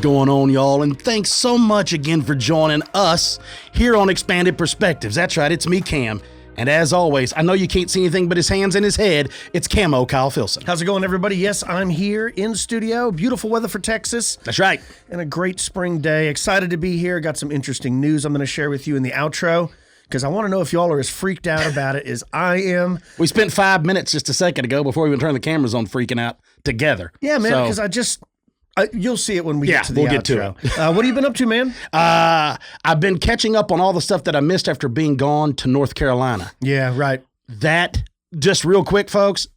is going on, y'all? And thanks so much again for joining us here on Expanded Perspectives. That's right, it's me, Cam. And as always, I know you can't see anything but his hands and his head. It's Camo Kyle Filson. How's it going, everybody? Yes, I'm here in studio. Beautiful weather for Texas. That's right. And a great spring day. Excited to be here. Got some interesting news I'm going to share with you in the outro, because I want to know if y'all are as freaked out about it as I am. We spent 5 minutes just a second ago before we even turned the cameras on freaking out together. Yeah, man, because you'll see it when we get to the outro. Get to it. What have you been up to, man? I've been catching up on all the stuff that I missed after being gone to North Carolina. Yeah, right. That, just real quick, folks,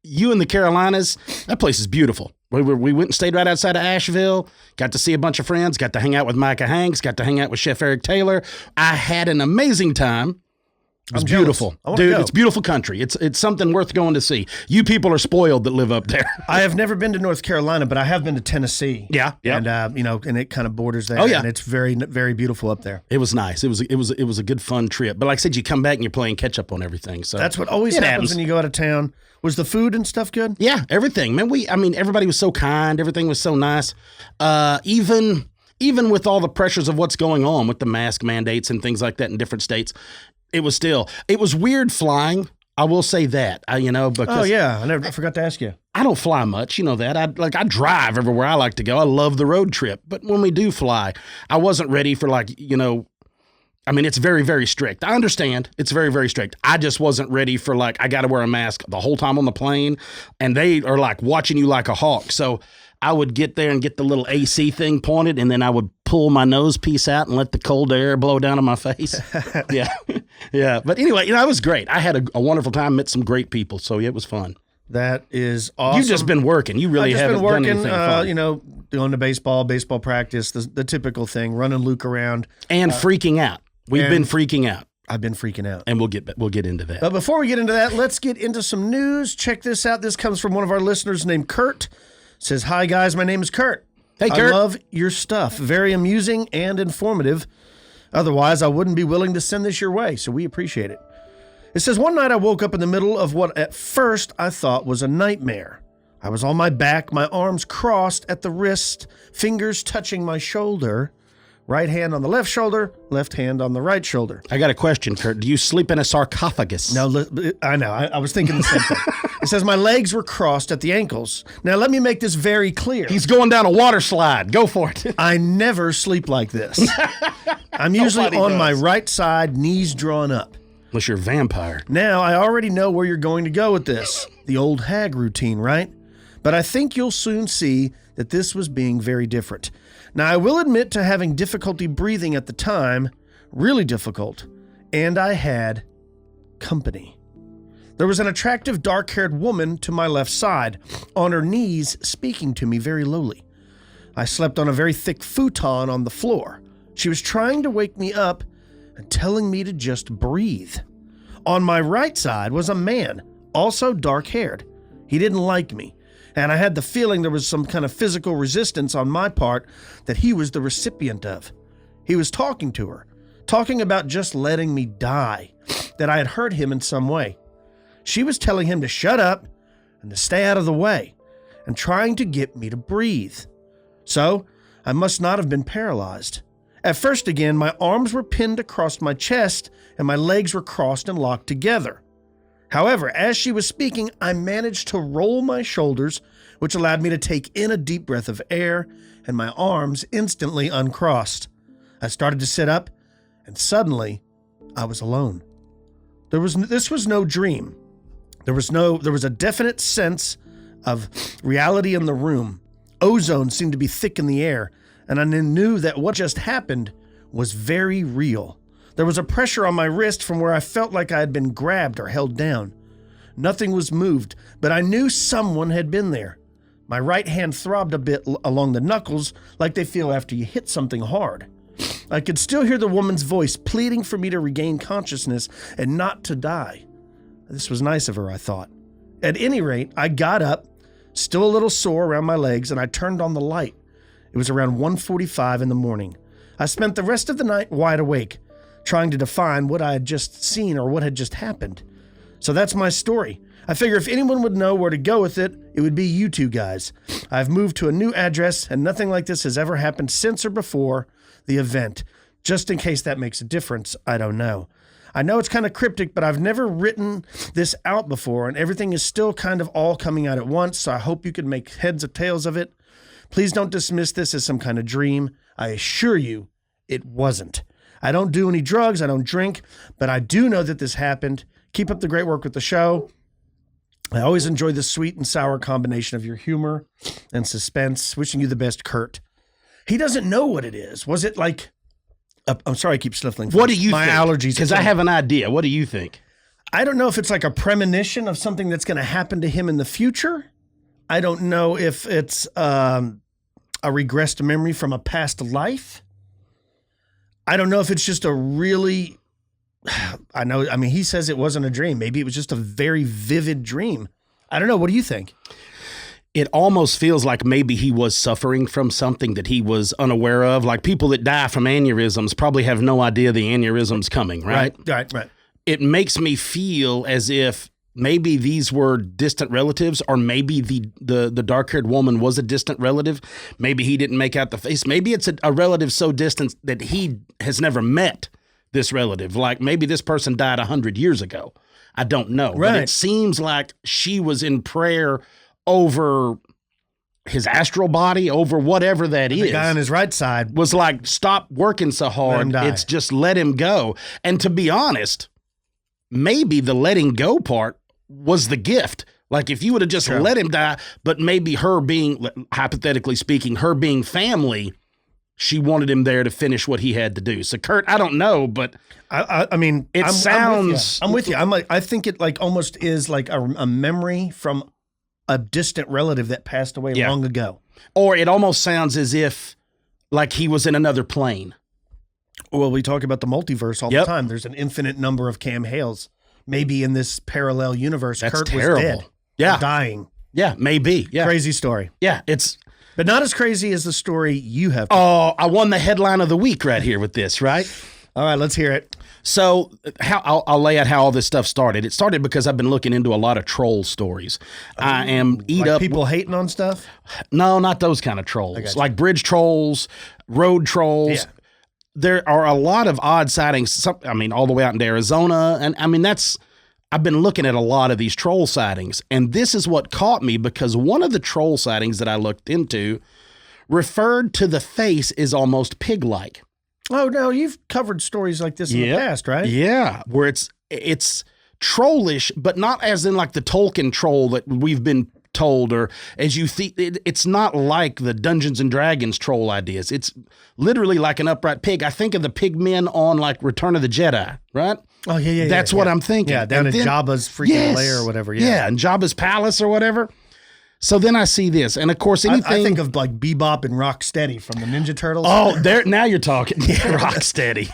you in the Carolinas, that place is beautiful. We went and stayed right outside of Asheville, got to see a bunch of friends, got to hang out with Micah Hanks, got to hang out with Chef Eric Taylor. I had an amazing time. It was beautiful. Dude, it's beautiful country. It's something worth going to see. You people are spoiled that live up there. I have never been to North Carolina, but I have been to Tennessee. Yeah. And and it kind of borders there. Oh, yeah. And it's very, very beautiful up there. It was nice. It was a good fun trip. But like I said, you come back and you're playing catch up on everything. So that's what always happens when you go out of town. Was the food and stuff good? Yeah, everything. Man, everybody was so kind. Everything was so nice. Even with all the pressures of what's going on with the mask mandates and things like that in different states, it was weird flying. I will say that, because. Oh yeah, I forgot to ask you. I don't fly much, you know that. I drive everywhere I like to go. I love the road trip, but when we do fly, I wasn't ready for it's very, very strict. I understand it's very, very strict. I just wasn't ready for I got to wear a mask the whole time on the plane, and they are watching you like a hawk. So I would get there and get the little AC thing pointed, and then I would pull my nose piece out and let the cold air blow down on my face. Yeah. Yeah. But anyway, it was great. I had a wonderful time, met some great people. So yeah, it was fun. That is awesome. You've just been working. You really haven't done anything fun. Going to baseball practice, the typical thing, running Luke around. And freaking out. We've been freaking out. I've been freaking out. And we'll get into that. But before we get into that, let's get into some news. Check this out. This comes from one of our listeners named Kurt. Says, "Hi, guys. My name is Kurt. Hey, Kurt. I love your stuff. Very amusing and informative. Otherwise, I wouldn't be willing to send this your way, so we appreciate it." It says, "One night I woke up in the middle of what at first I thought was a nightmare. I was on my back, my arms crossed at the wrist, fingers touching my shoulder. Right hand on the left shoulder, left hand on the right shoulder." I got a question, Kurt. Do you sleep in a sarcophagus? No, I know. I was thinking the same thing. It says, "My legs were crossed at the ankles." Now, let me make this very clear. He's going down a water slide. Go for it. I never sleep like this. I'm usually on my right side, knees drawn up. Unless you're a vampire. Now, I already know where you're going to go with this. The old hag routine, right? But I think you'll soon see that this was being very different. Now, I will admit to having difficulty breathing at the time, really difficult, and I had company. There was an attractive dark-haired woman to my left side, on her knees, speaking to me very lowly. I slept on a very thick futon on the floor. She was trying to wake me up and telling me to just breathe. On my right side was a man, also dark-haired. He didn't like me, and I had the feeling there was some kind of physical resistance on my part that he was the recipient of. He was talking to her, talking about just letting me die, that I had hurt him in some way. She was telling him to shut up and to stay out of the way, and trying to get me to breathe. So, I must not have been paralyzed. At first again, my arms were pinned across my chest, and my legs were crossed and locked together. However, as she was speaking, I managed to roll my shoulders, which allowed me to take in a deep breath of air, and my arms instantly uncrossed. I started to sit up, and suddenly, I was alone. This was no dream. There was a definite sense of reality in the room. Ozone seemed to be thick in the air, and I knew that what just happened was very real. There was a pressure on my wrist from where I felt like I had been grabbed or held down. Nothing was moved, but I knew someone had been there. My right hand throbbed a bit along the knuckles like they feel after you hit something hard. I could still hear the woman's voice pleading for me to regain consciousness and not to die. This was nice of her, I thought. At any rate, I got up, still a little sore around my legs, and I turned on the light. It was around 1:45 in the morning. I spent the rest of the night wide awake, trying to define what I had just seen or what had just happened. So that's my story. I figure if anyone would know where to go with it, it would be you two guys. I've moved to a new address, and nothing like this has ever happened since or before the event. Just in case that makes a difference, I don't know. I know it's kind of cryptic, but I've never written this out before, and everything is still kind of all coming out at once, so I hope you can make heads or tails of it. Please don't dismiss this as some kind of dream. I assure you, it wasn't. I don't do any drugs, I don't drink, but I do know that this happened. Keep up the great work with the show. I always enjoy the sweet and sour combination of your humor and suspense. Wishing you the best, Kurt. He doesn't know what it is. Was it like... I'm sorry I keep sniffling. What do you think? My allergies. Because I have an idea. What do you think? I don't know if it's like a premonition of something that's going to happen to him in the future. I don't know if it's a regressed memory from a past life. I don't know if it's just a really... he says it wasn't a dream. Maybe it was just a very vivid dream. I don't know. What do you think? It almost feels like maybe he was suffering from something that he was unaware of. Like people that die from aneurysms probably have no idea the aneurysm's coming, right? Right. It makes me feel as if maybe these were distant relatives, or maybe the dark-haired woman was a distant relative. Maybe he didn't make out the face. Maybe it's a relative so distant that he has never met this relative. Like maybe this person died 100 years ago. I don't know. Right. But it seems like she was in prayer over his astral body, over whatever that is. The guy on his right side was like, stop working so hard. It's just let him go. And to be honest, maybe the letting go part was the gift. Like if you would have just let him die, but maybe her being, hypothetically speaking, her being family, she wanted him there to finish what he had to do. So Kurt, I don't know, but I mean, it sounds. I'm with you. I think it like almost is like a memory from a distant relative that passed away long ago. Or it almost sounds as if like he was in another plane. Well, we talk about the multiverse all the time. There's an infinite number of Cam Hales. Maybe in this parallel universe, Kurt was dead. Yeah. Dying. Yeah, maybe. Yeah. Crazy story. Yeah, it's... But not as crazy as the story you have. Oh, I won the headline of the week right here with this, right? All right, let's hear it. So I'll lay out how all this stuff started. It started because I've been looking into a lot of troll stories. I am people hating on stuff? No, not those kind of trolls. Like bridge trolls, road trolls. Yeah. There are a lot of odd sightings. All the way out into Arizona. And I've been looking at a lot of these troll sightings. And this is what caught me because one of the troll sightings that I looked into referred to the face as almost pig-like. Oh, no, you've covered stories like this in the past, right? Yeah, where it's trollish, but not as in like the Tolkien troll that we've been told, or as you think. It's not like the Dungeons and Dragons troll ideas. It's literally like an upright pig. I think of the pig men on like Return of the Jedi, right? Oh, yeah. That's what I'm thinking. Yeah, down in Jabba's freaking lair or whatever. Yeah, in Jabba's palace or whatever. So then I see this, and of course anything... I think of like Bebop and Rocksteady from the Ninja Turtles. Oh, now you're talking. Yeah, Rocksteady.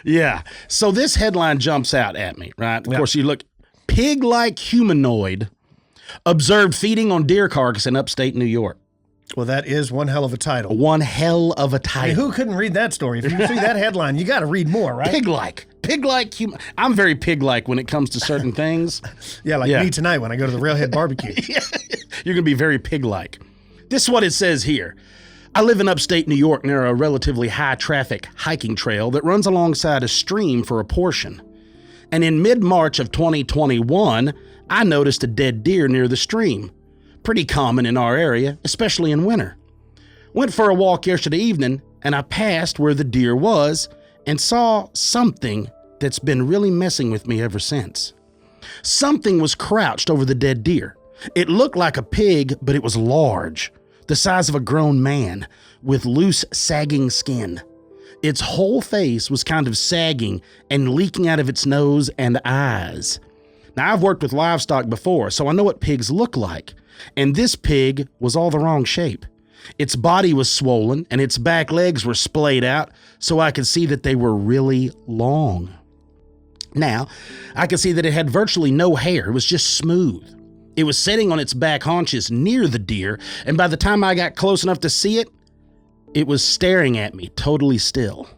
Yeah. So this headline jumps out at me, right? Of course, you look, pig-like humanoid observed feeding on deer carcass in upstate New York. Well, that is one hell of a title. One hell of a title. I mean, who couldn't read that story? If you see that headline, you got to read more, right? Pig-like human. I'm very pig-like when it comes to certain things. Yeah, like me tonight when I go to the Railhead Barbecue. You're going to be very pig-like. This is what it says here. I live in upstate New York near a relatively high-traffic hiking trail that runs alongside a stream for a portion. And in mid-March of 2021, I noticed a dead deer near the stream. Pretty common in our area, especially in winter. Went for a walk yesterday evening, and I passed where the deer was and saw something that's been really messing with me ever since. Something was crouched over the dead deer. It looked like a pig, but it was large, the size of a grown man, with loose, sagging skin. Its whole face was kind of sagging and leaking out of its nose and eyes. Now, I've worked with livestock before, so I know what pigs look like. And this pig was all the wrong shape. Its body was swollen and its back legs were splayed out, so I could see that they were really long. Now, I could see that it had virtually no hair. It was just smooth. It was sitting on its back haunches near the deer, and by the time I got close enough to see it, it was staring at me totally still.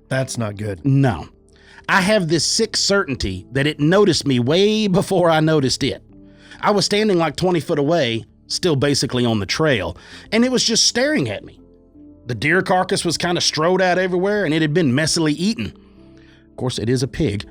That's not good. No. I have this sick certainty that it noticed me way before I noticed it. I was standing like 20 foot away, still basically on the trail, and it was just staring at me. The deer carcass was kind of strode out everywhere, and it had been messily eaten. Of course, it is a pig.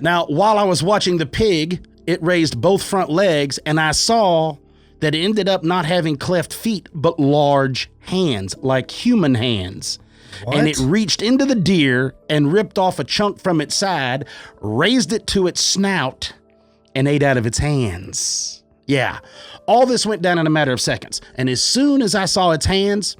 Now, while I was watching the pig, it raised both front legs, and I saw that it ended up not having cleft feet, but large hands, like human hands. What? And it reached into the deer and ripped off a chunk from its side, raised it to its snout, and ate out of its hands. Yeah, all this went down in a matter of seconds. And as soon as I saw its hands,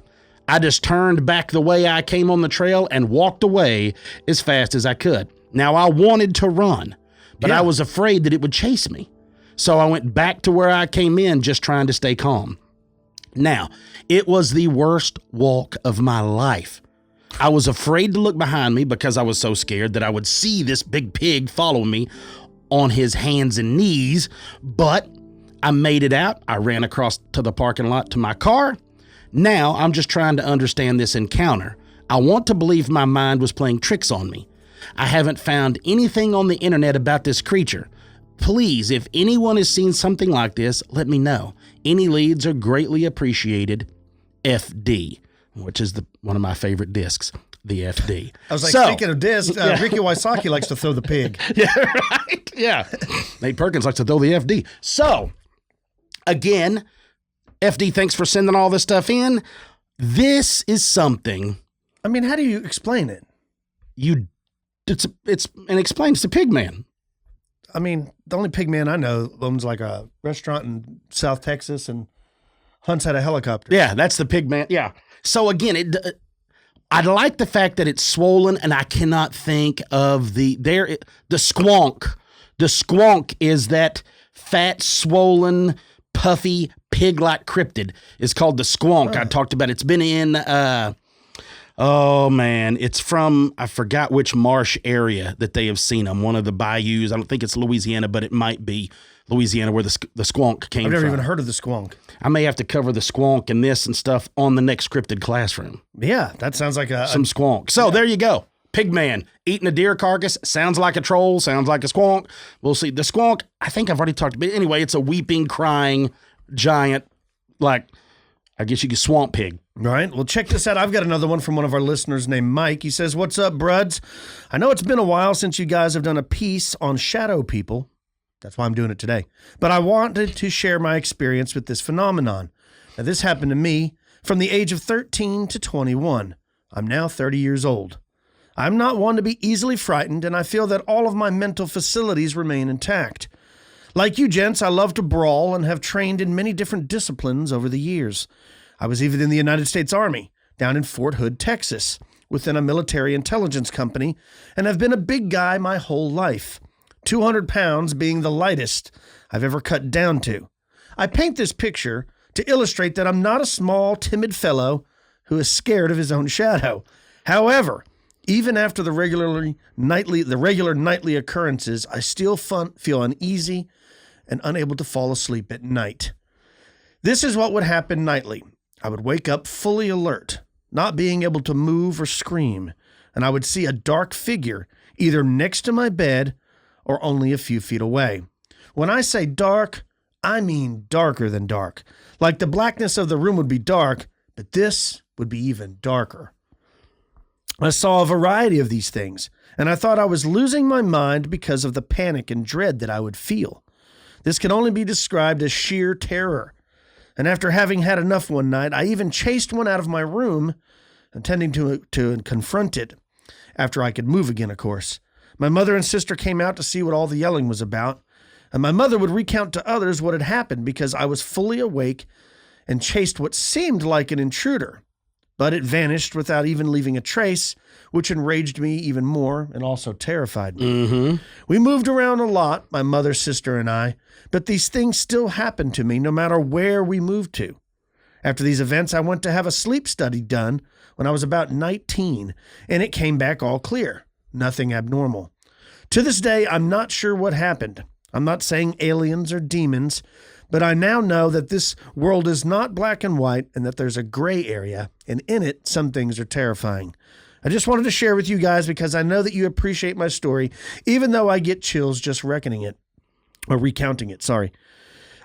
I just turned back the way I came on the trail and walked away as fast as I could. Now, I wanted to run, but I was afraid that it would chase me. So I went back to where I came in, just trying to stay calm. Now, it was the worst walk of my life. I was afraid to look behind me because I was so scared that I would see this big pig follow me on his hands and knees, but I made it out. I ran across to the parking lot to my car. Now I'm just trying to understand this encounter. I want to believe my mind was playing tricks on me. I haven't found anything on the internet about this creature. Please, if anyone has seen something like this, let me know. Any leads are greatly appreciated. FD, which is one of my favorite discs, the FD. I was like, speaking of discs, Ricky Wysocki likes to throw the pig. Yeah, right? Yeah. Nate Perkins likes to throw the FD. So, again, FD, thanks for sending all this stuff in. This is something. I mean, how do you explain it? It's explains to Pigman. I mean, the only pig man I know owns like a restaurant in South Texas and hunts out a helicopter. Yeah, that's the Pigman. Yeah. So again, I like the fact that it's swollen, and I cannot think of the squonk. The squonk is that fat, swollen, puffy, pig-like cryptid. It's called the squonk. I talked about it. It's been in, it's from, I forgot which marsh area that they have seen them. One of the bayous. I don't think it's Louisiana, but it might be Louisiana where the squonk came from. I've never even heard of the squonk. I may have to cover the squonk and this and stuff on the next cryptid classroom. Yeah, that sounds like some squonk. So there you go. Pigman eating a deer carcass. Sounds like a troll. Sounds like a squonk. We'll see. The squonk, I think I've already talked about it. Anyway, it's a weeping, crying, giant, like, I guess you could swamp pig. All right. Well, check this out. I've got another one from one of our listeners named Mike. He says, "What's up, bruds? I know it's been a while since you guys have done a piece on shadow people. That's why I'm doing it today. But I wanted to share my experience with this phenomenon. Now, this happened to me from the age of 13 to 21. I'm now 30 years old. I'm not one to be easily frightened, and I feel that all of my mental facilities remain intact. Like you gents, I love to brawl and have trained in many different disciplines over the years. I was even in the United States Army, down in Fort Hood, Texas, within a military intelligence company, and have been a big guy my whole life, 200 pounds being the lightest I've ever cut down to. I paint this picture to illustrate that I'm not a small, timid fellow who is scared of his own shadow. However, even after the regular nightly occurrences, I still feel uneasy and unable to fall asleep at night. This is what would happen nightly. I would wake up fully alert, not being able to move or scream, and I would see a dark figure either next to my bed or only a few feet away. When I say dark, I mean darker than dark. Like the blackness of the room would be dark, but this would be even darker. I saw a variety of these things, and I thought I was losing my mind because of the panic and dread that I would feel. This can only be described as sheer terror. And after having had enough one night, I even chased one out of my room, intending to confront it, after I could move again, of course. My mother and sister came out to see what all the yelling was about, and my mother would recount to others what had happened because I was fully awake and chased what seemed like an intruder. But it vanished without even leaving a trace, which enraged me even more and also terrified me. Mm-hmm. We moved around a lot, my mother, sister, and I, but these things still happened to me no matter where we moved to. After these events, I went to have a sleep study done when I was about 19, and it came back all clear. Nothing abnormal. To this day, I'm not sure what happened. I'm not saying aliens or demons, but I now know that this world is not black and white and that there's a gray area, and in it, some things are terrifying. I just wanted to share with you guys because I know that you appreciate my story, even though I get chills just recounting it. Sorry.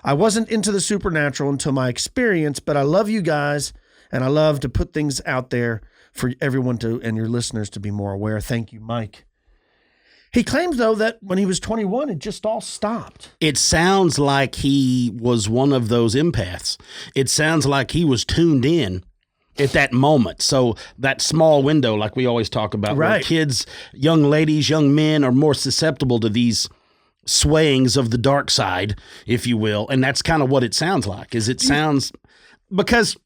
I wasn't into the supernatural until my experience, but I love you guys, and I love to put things out there for everyone to and your listeners to be more aware. Thank you, Mike. He claims, though, that when he was 21, it just all stopped. It sounds like he was one of those empaths. It sounds like he was tuned in at that moment. So that small window, like we always talk about, where Right. kids, young ladies, young men are more susceptible to these swayings of the dark side, if you will. And that's kind of what it sounds like, because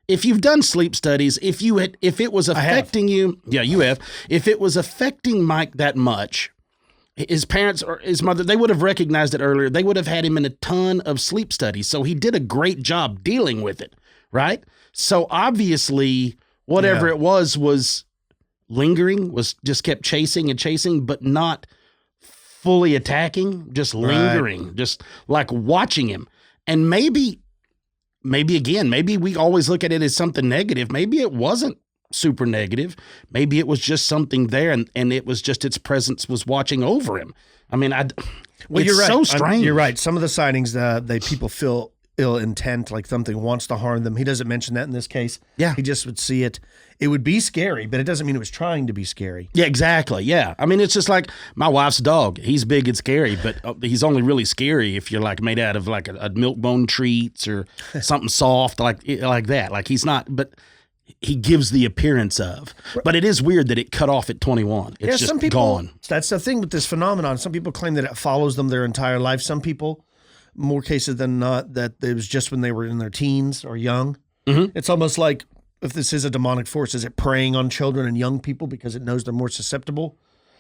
if you've done sleep studies, if it was affecting you, yeah, you have. If it was affecting Mike that much, his parents or his mother, they would have recognized it earlier. They would have had him in a ton of sleep studies. So he did a great job dealing with it, right? So obviously, whatever it was lingering, was just kept chasing and chasing, but not fully attacking, just lingering, just like watching him. And maybe we always look at it as something negative. Maybe it wasn't super negative. Maybe it was just something there, and it was just its presence was watching over him. I mean, You're right. So strange. You're right. Some of the sightings, people feel ill intent, like something wants to harm them. He doesn't mention that in this case. Yeah. He just would see it. It would be scary, but it doesn't mean it was trying to be scary. Yeah, exactly. Yeah. I mean, it's just like my wife's dog. He's big and scary, but he's only really scary if you're like made out of like a milk bone treats or something soft like that. Like he's not, but he gives the appearance of. But it is weird that it cut off at 21. It's just some people, gone. That's the thing with this phenomenon. Some people claim that it follows them their entire life. Some people, more cases than not, that it was just when they were in their teens or young. Mm-hmm. It's almost like, if this is a demonic force, is it preying on children and young people because it knows they're more susceptible?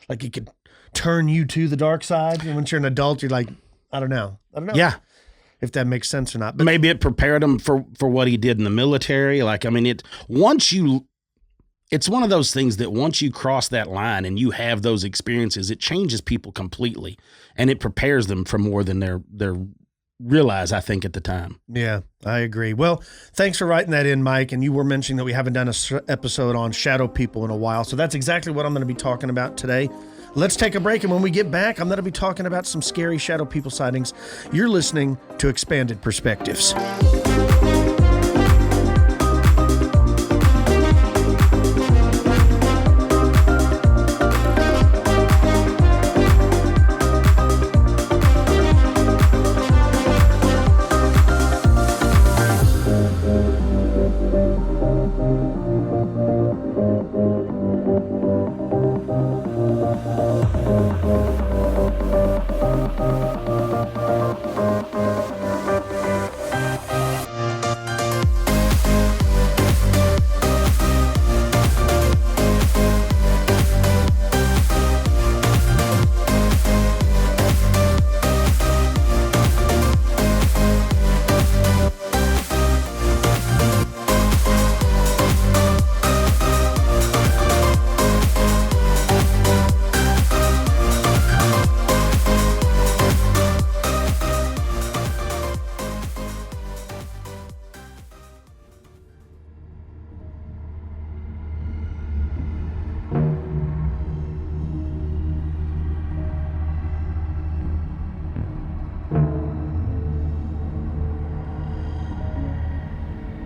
Like it could turn you to the dark side. And once you're an adult, you're like, I don't know. Yeah. If that makes sense or not. But maybe it prepared him for what he did in the military. Like, I mean, it's one of those things that once you cross that line and you have those experiences, it changes people completely, and it prepares them for more than they're realize, I think, at the time. Yeah, I agree. Well, thanks for writing that in, Mike. And you were mentioning that we haven't done an episode on shadow people in a while. So that's exactly what I'm going to be talking about today. Let's take a break. And when we get back, I'm going to be talking about some scary shadow people sightings. You're listening to Expanded Perspectives.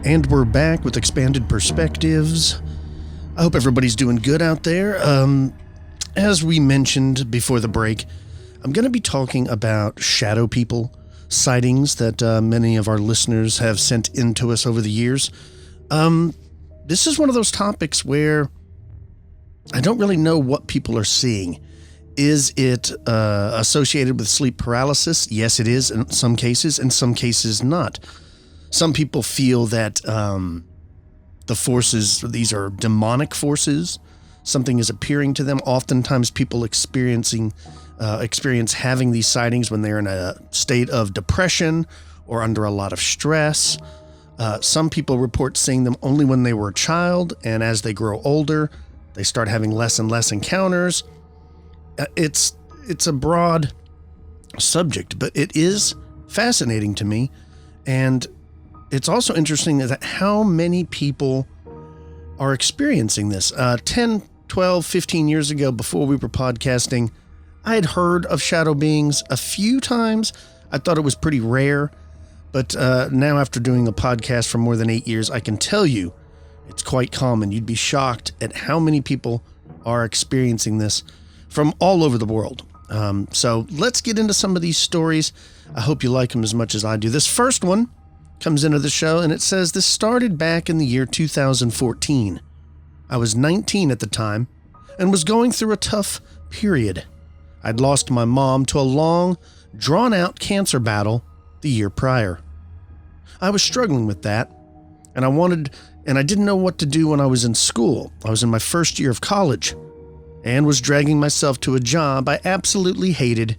And we're back with Expanded Perspectives. I hope everybody's doing good out there. As we mentioned before the break, I'm going to be talking about shadow people sightings that many of our listeners have sent in to us over the years. This is one of those topics where I don't really know what people are seeing. Is it associated with sleep paralysis? Yes, it is in some cases not. Some people feel that the forces, these are demonic forces. Something is appearing to them. Oftentimes people experience having these sightings when they're in a state of depression or under a lot of stress. Some people report seeing them only when they were a child, and as they grow older, they start having less and less encounters. It's a broad subject, but it is fascinating to me, and it's also interesting that how many people are experiencing this. 10, 12, 15 years ago, before we were podcasting, I had heard of shadow beings a few times. I thought it was pretty rare. But now after doing a podcast for more than 8 years, I can tell you it's quite common. You'd be shocked at how many people are experiencing this from all over the world. So let's get into some of these stories. I hope you like them as much as I do. This first one comes into the show, and it says this started back in the year 2014. I was 19 at the time and was going through a tough period. I'd lost my mom to a long, drawn-out cancer battle the year prior. I was struggling with that, and I didn't know what to do when I was in school. I was in my first year of college and was dragging myself to a job I absolutely hated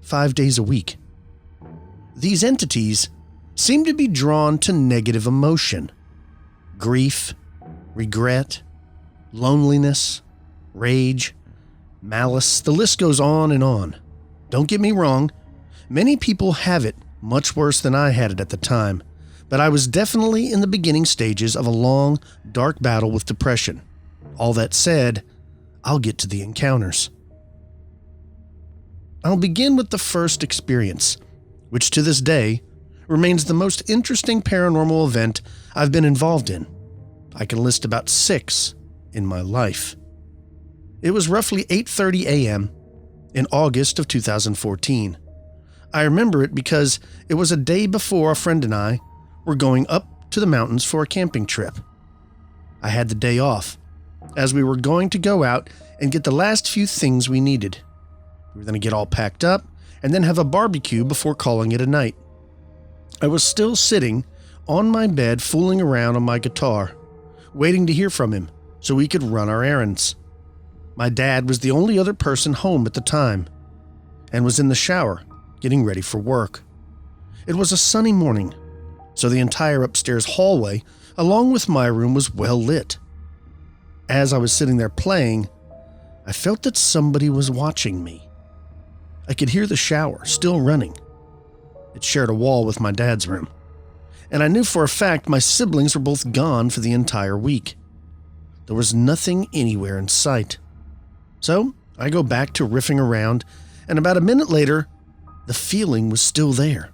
5 days a week. These entities seem to be drawn to negative emotion, grief, regret, loneliness, rage, malice. The list goes on and on. Don't get me wrong, many people have it much worse than I had it at the time, but I was definitely in the beginning stages of a long, dark battle with depression. All that said, I'll get to the encounters. I'll begin with the first experience, which to this day remains the most interesting paranormal event I've been involved in. I can list about 6 in my life. It was roughly 8:30 a.m. in August of 2014. I remember it because it was a day before a friend and I were going up to the mountains for a camping trip. I had the day off, as we were going to go out and get the last few things we needed. We were going to get all packed up and then have a barbecue before calling it a night. I was still sitting on my bed fooling around on my guitar, waiting to hear from him so we could run our errands. My dad was the only other person home at the time and was in the shower getting ready for work. It was a sunny morning, so the entire upstairs hallway, along with my room, was well lit. As I was sitting there playing, I felt that somebody was watching me. I could hear the shower still running. It shared a wall with my dad's room, and I knew for a fact my siblings were both gone for the entire week. There was nothing anywhere in sight. So I go back to riffing around, and about a minute later, the feeling was still there.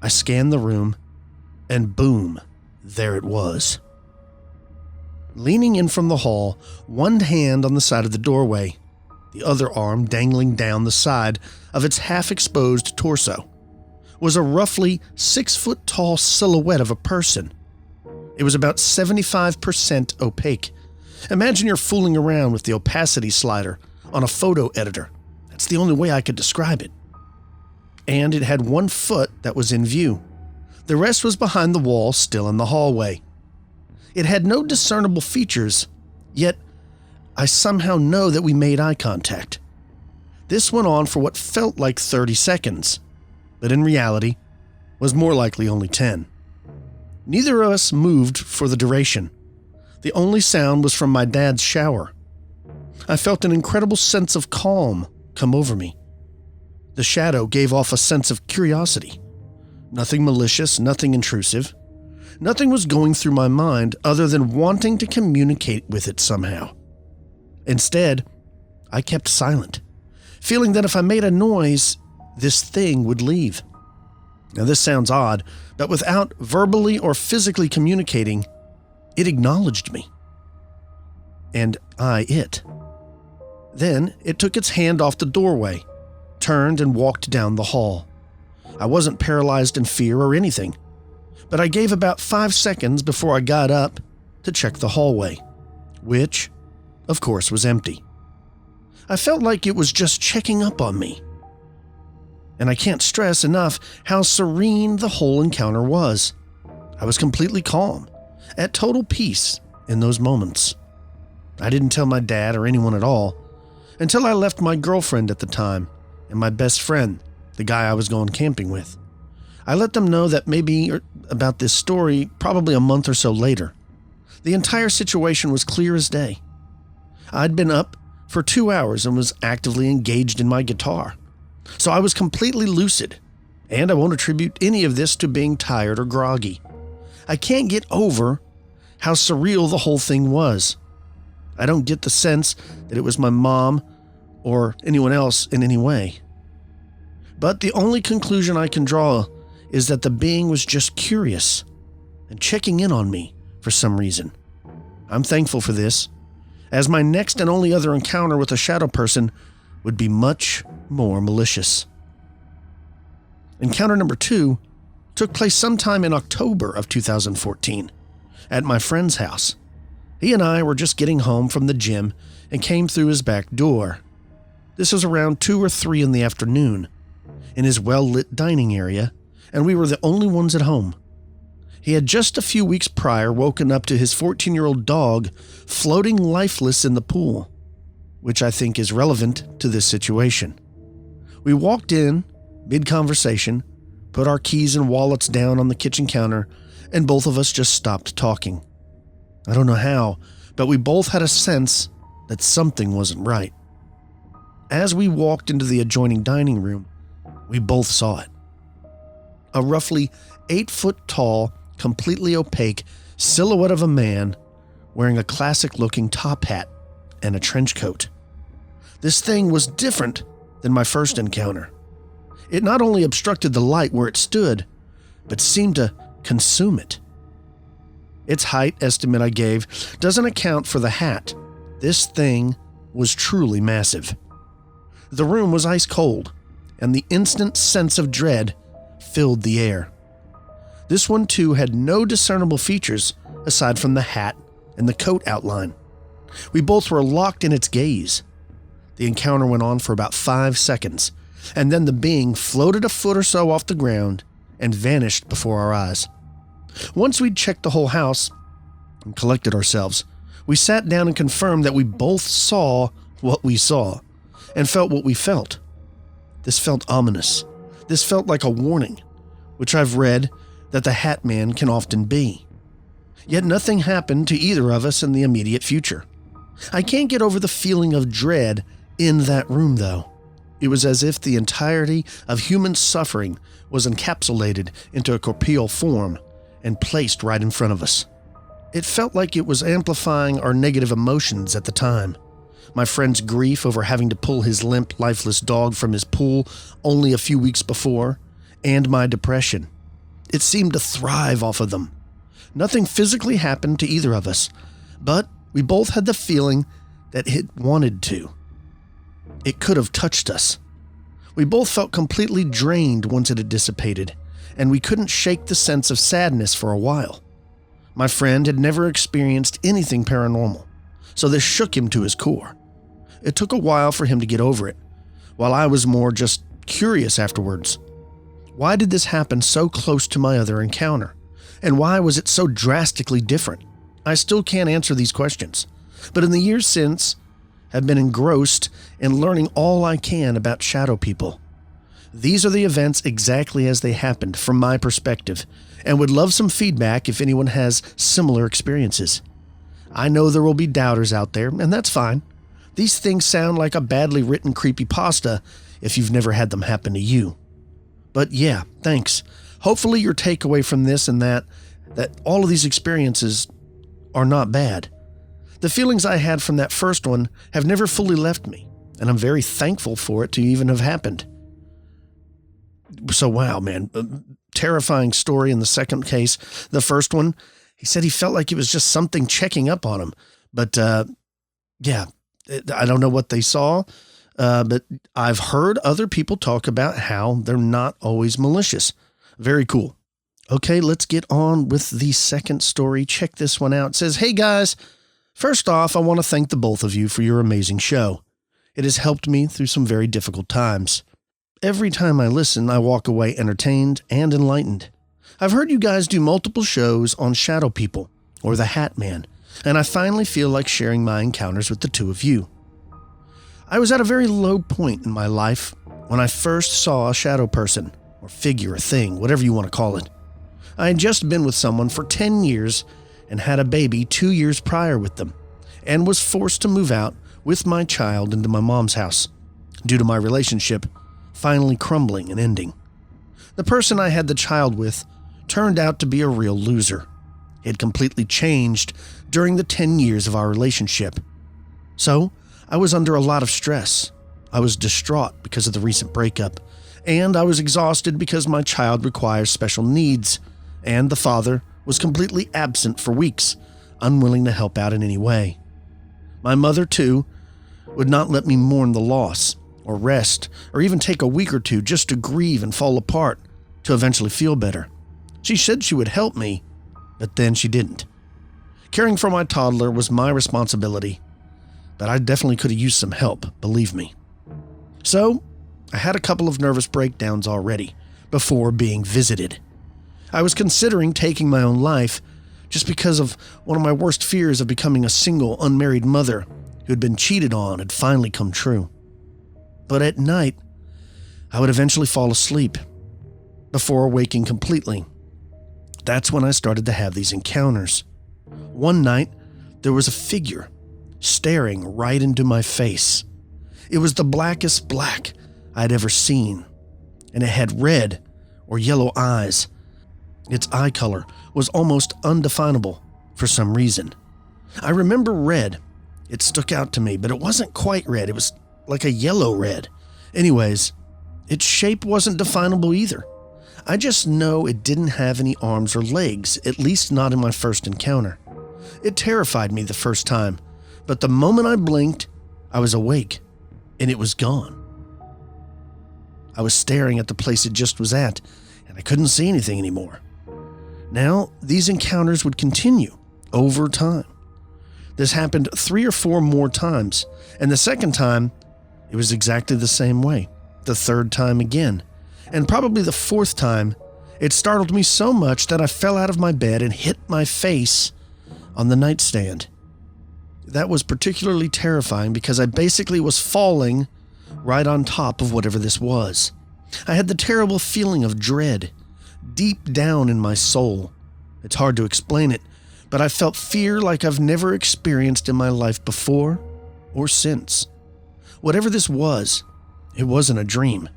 I scanned the room, and boom, there it was. Leaning in from the hall, one hand on the side of the doorway, the other arm dangling down the side of its half-exposed torso, was a roughly 6-foot-tall silhouette of a person. It was about 75% opaque. Imagine you're fooling around with the opacity slider on a photo editor. That's the only way I could describe it. And it had 1 foot that was in view. The rest was behind the wall, still in the hallway. It had no discernible features, yet I somehow know that we made eye contact. This went on for what felt like 30 seconds, but in reality was more likely only 10. Neither of us moved for the duration. The only sound was from my dad's shower. I felt an incredible sense of calm come over me. The shadow gave off a sense of curiosity. Nothing malicious, nothing intrusive. Nothing was going through my mind other than wanting to communicate with it somehow. Instead, I kept silent, feeling that if I made a noise, this thing would leave. Now this sounds odd, but without verbally or physically communicating, it acknowledged me. And I it. Then it took its hand off the doorway, turned and walked down the hall. I wasn't paralyzed in fear or anything, but I gave about 5 seconds before I got up to check the hallway, which, of course, was empty. I felt like it was just checking up on me. And I can't stress enough how serene the whole encounter was. I was completely calm, at total peace in those moments. I didn't tell my dad or anyone at all until I left my girlfriend at the time and my best friend, the guy I was going camping with. I let them know that maybe about this story probably a month or so later. The entire situation was clear as day. I'd been up for 2 hours and was actively engaged in my guitar. So I was completely lucid, and I won't attribute any of this to being tired or groggy. I can't get over how surreal the whole thing was. I don't get the sense that it was my mom or anyone else in any way. But the only conclusion I can draw is that the being was just curious and checking in on me for some reason. I'm thankful for this, as my next and only other encounter with a shadow person would be much more malicious. Encounter number 2 took place sometime in October of 2014 at my friend's house. He and I were just getting home from the gym and came through his back door. This was around 2 or 3 in the afternoon in his well-lit dining area, and we were the only ones at home. He had just a few weeks prior woken up to his 14-year-old dog floating lifeless in the pool, which I think is relevant to this situation. We walked in, mid-conversation, put our keys and wallets down on the kitchen counter, and both of us just stopped talking. I don't know how, but we both had a sense that something wasn't right. As we walked into the adjoining dining room, we both saw it. A roughly 8-foot-tall, completely opaque silhouette of a man wearing a classic-looking top hat and a trench coat. This thing was different than my first encounter. It not only obstructed the light where it stood, but seemed to consume it. Its height estimate I gave doesn't account for the hat. This thing was truly massive. The room was ice cold, and the instant sense of dread filled the air. This one too had no discernible features aside from the hat and the coat outline. We both were locked in its gaze. The encounter went on for about 5 seconds, and then the being floated a foot or so off the ground and vanished before our eyes. Once we'd checked the whole house and collected ourselves, we sat down and confirmed that we both saw what we saw and felt what we felt. This felt ominous. This felt like a warning, which I've read that the Hat Man can often be. Yet nothing happened to either of us in the immediate future. I can't get over the feeling of dread in that room, though. It was as if the entirety of human suffering was encapsulated into a corporeal form and placed right in front of us. It felt like it was amplifying our negative emotions at the time. My friend's grief over having to pull his limp, lifeless dog from his pool only a few weeks before, and my depression. It seemed to thrive off of them. Nothing physically happened to either of us, but we both had the feeling that it wanted to. It could have touched us. We both felt completely drained once it had dissipated, and we couldn't shake the sense of sadness for a while. My friend had never experienced anything paranormal, so this shook him to his core. It took a while for him to get over it, while I was more just curious afterwards. Why did this happen so close to my other encounter? And why was it so drastically different? I still can't answer these questions, but in the years since, have been engrossed in learning all I can about shadow people. These are the events exactly as they happened from my perspective, and would love some feedback if anyone has similar experiences. I know there will be doubters out there, and that's fine. These things sound like a badly written creepypasta if you've never had them happen to you. But yeah, thanks. Hopefully your takeaway from this and that all of these experiences are not bad. The feelings I had from that first one have never fully left me, and I'm very thankful for it to even have happened. So wow, man, terrifying story in the second case. The first one, he said he felt like it was just something checking up on him. But yeah, I don't know what they saw, but I've heard other people talk about how they're not always malicious. Very cool. Okay, let's get on with the second story. Check this one out. It says, "Hey guys, first off, I want to thank the both of you for your amazing show. It has helped me through some very difficult times. Every time I listen, I walk away entertained and enlightened. I've heard you guys do multiple shows on shadow people, or the Hat Man, and I finally feel like sharing my encounters with the two of you. I was at a very low point in my life when I first saw a shadow person, or figure, or thing, whatever you want to call it. I had just been with someone for 10 years and had a baby 2 years prior with them, and was forced to move out with my child into my mom's house, due to my relationship finally crumbling and ending. The person I had the child with turned out to be a real loser. He had completely changed during the 10 years of our relationship. So, I was under a lot of stress. I was distraught because of the recent breakup, and I was exhausted because my child requires special needs, and the father was completely absent for weeks, unwilling to help out in any way. My mother, too, would not let me mourn the loss, or rest, or even take a week or two just to grieve and fall apart, to eventually feel better. She said she would help me, but then she didn't. Caring for my toddler was my responsibility, but I definitely could have used some help, believe me. So, I had a couple of nervous breakdowns already, before being visited. I was considering taking my own life, just because of one of my worst fears of becoming a single, unmarried mother who had been cheated on had finally come true. But at night, I would eventually fall asleep, before waking completely. That's when I started to have these encounters. One night, there was a figure staring right into my face. It was the blackest black I'd ever seen, and it had red or yellow eyes. Its eye color was almost undefinable for some reason. I remember red. It stuck out to me, but it wasn't quite red. It was like a yellow red. Anyways, its shape wasn't definable either. I just know it didn't have any arms or legs, at least not in my first encounter. It terrified me the first time, but the moment I blinked, I was awake, and it was gone. I was staring at the place it just was at, and I couldn't see anything anymore. Now, these encounters would continue over time. This happened 3 or 4 more times, and the second time, it was exactly the same way. The third time again, and probably the fourth time, it startled me so much that I fell out of my bed and hit my face on the nightstand. That was particularly terrifying because I basically was falling right on top of whatever this was. I had the terrible feeling of dread deep down in my soul. It's hard to explain it, but I felt fear like I've never experienced in my life before or since. Whatever this was, it wasn't a dream.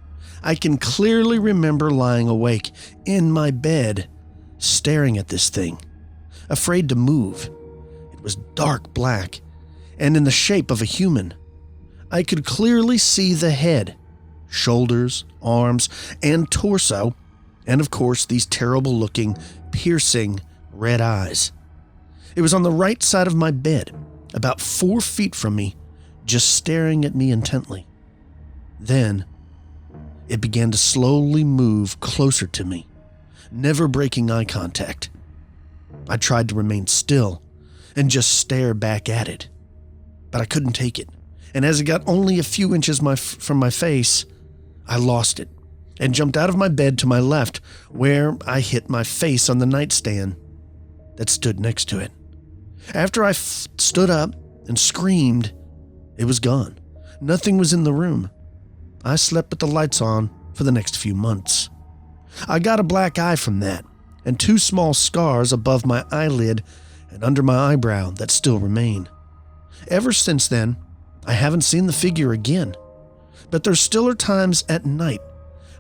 I can clearly remember lying awake in my bed, staring at this thing, afraid to move. It was dark black and in the shape of a human. I could clearly see the head, shoulders, arms, and torso, and of course these terrible-looking, piercing red eyes. It was on the right side of my bed, about 4 feet from me, just staring at me intently. Then, it began to slowly move closer to me, never breaking eye contact. I tried to remain still and just stare back at it, but I couldn't take it, and as it got only a few inches from my face, I lost it and jumped out of my bed to my left, where I hit my face on the nightstand that stood next to it. After I stood up and screamed, it was gone. Nothing was in the room. I slept with the lights on for the next few months. I got a black eye from that, and 2 small scars above my eyelid and under my eyebrow that still remain. Ever since then, I haven't seen the figure again, but there still are times at night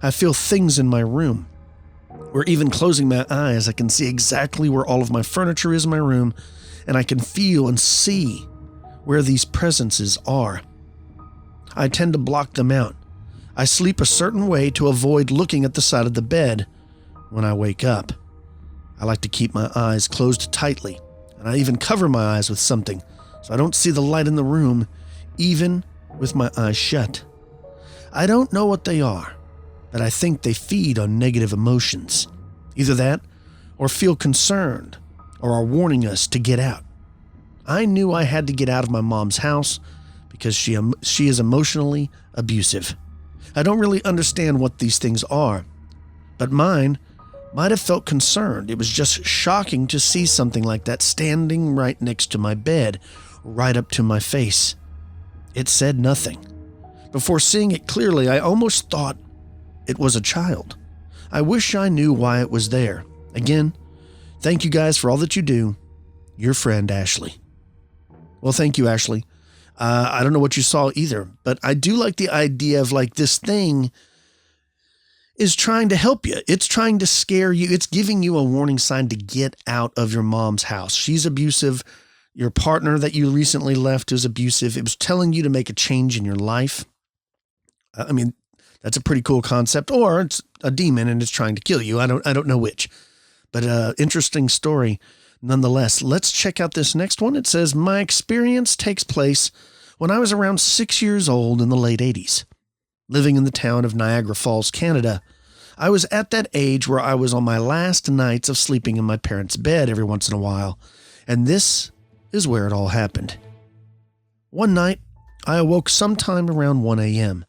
I feel things in my room, where even closing my eyes, I can see exactly where all of my furniture is in my room, and I can feel and see where these presences are. I tend to block them out. I sleep a certain way to avoid looking at the side of the bed when I wake up. I like to keep my eyes closed tightly, and I even cover my eyes with something so I don't see the light in the room, even with my eyes shut. I don't know what they are, but I think they feed on negative emotions. Either that, or feel concerned, or are warning us to get out. I knew I had to get out of my mom's house because she is emotionally abusive. I don't really understand what these things are, but mine might have felt concerned. It was just shocking to see something like that standing right next to my bed, right up to my face. It said nothing. Before seeing it clearly, I almost thought it was a child. I wish I knew why it was there. Again, thank you guys for all that you do. Your friend, Ashley. Well, thank you, Ashley. I don't know what you saw either, but I do like the idea of like this thing. is trying to help you. It's trying to scare you. It's giving you a warning sign to get out of your mom's house. She's abusive. Your partner that you recently left is abusive. It was telling you to make a change in your life. I mean, that's a pretty cool concept. Or it's a demon and it's trying to kill you. I don't know which. But interesting story nonetheless. Let's check out this next one. It says, my experience takes place when I was around 6 years old in the late 80s. Living in the town of Niagara Falls, Canada, I was at that age where I was on my last nights of sleeping in my parents' bed every once in a while. And this is where it all happened. One night, I awoke sometime around 1 a.m.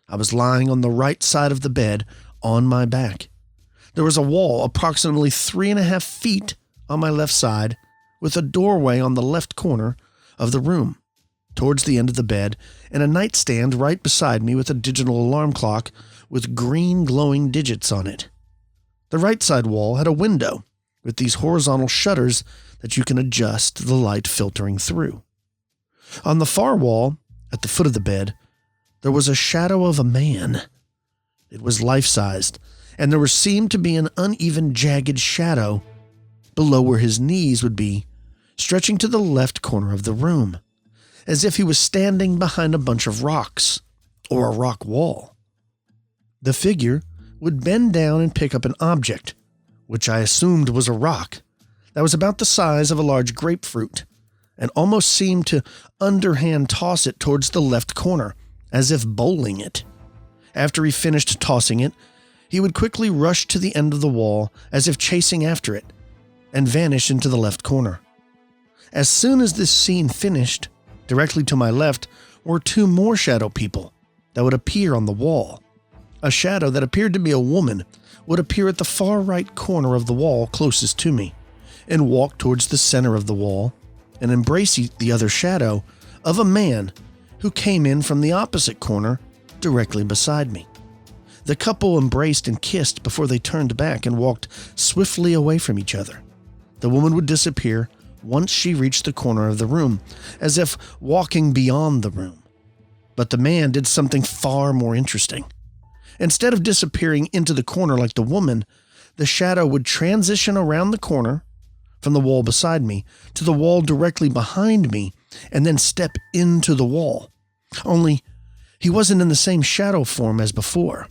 I was lying on the right side of the bed on my back. There was a wall approximately 3.5 feet on my left side with a doorway on the left corner of the room towards the end of the bed and a nightstand right beside me with a digital alarm clock with green glowing digits on it. The right side wall had a window with these horizontal shutters that you can adjust the light filtering through. On the far wall, at the foot of the bed, there was a shadow of a man. It was life-sized, and there seemed to be an uneven, jagged shadow below where his knees would be, stretching to the left corner of the room, as if he was standing behind a bunch of rocks, or a rock wall. The figure would bend down and pick up an object, which I assumed was a rock, that was about the size of a large grapefruit, and almost seemed to underhand toss it towards the left corner, as if bowling it. After he finished tossing it, he would quickly rush to the end of the wall as if chasing after it, and vanish into the left corner. As soon as this scene finished, directly to my left were 2 more shadow people that would appear on the wall. A shadow that appeared to be a woman would appear at the far right corner of the wall closest to me, and walk towards the center of the wall and embrace the other shadow of a man who came in from the opposite corner directly beside me. The couple embraced and kissed before they turned back and walked swiftly away from each other. The woman would disappear once she reached the corner of the room, as if walking beyond the room. But the man did something far more interesting. Instead of disappearing into the corner like the woman, the shadow would transition around the corner from the wall beside me to the wall directly behind me and then step into the wall. Only he wasn't in the same shadow form as before.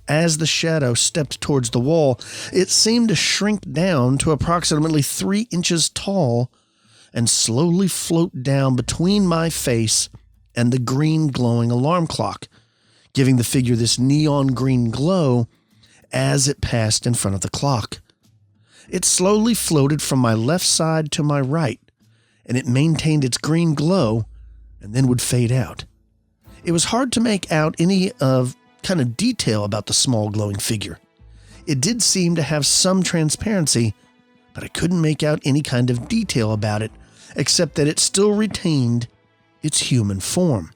As the shadow stepped towards the wall, it seemed to shrink down to approximately 3 inches tall and slowly float down between my face and the green glowing alarm clock, giving the figure this neon green glow as it passed in front of the clock. It slowly floated from my left side to my right, and it maintained its green glow and then would fade out. It was hard to make out any kind of detail about the small glowing figure. It did seem to have some transparency, but I couldn't make out any kind of detail about it, except that it still retained its human form.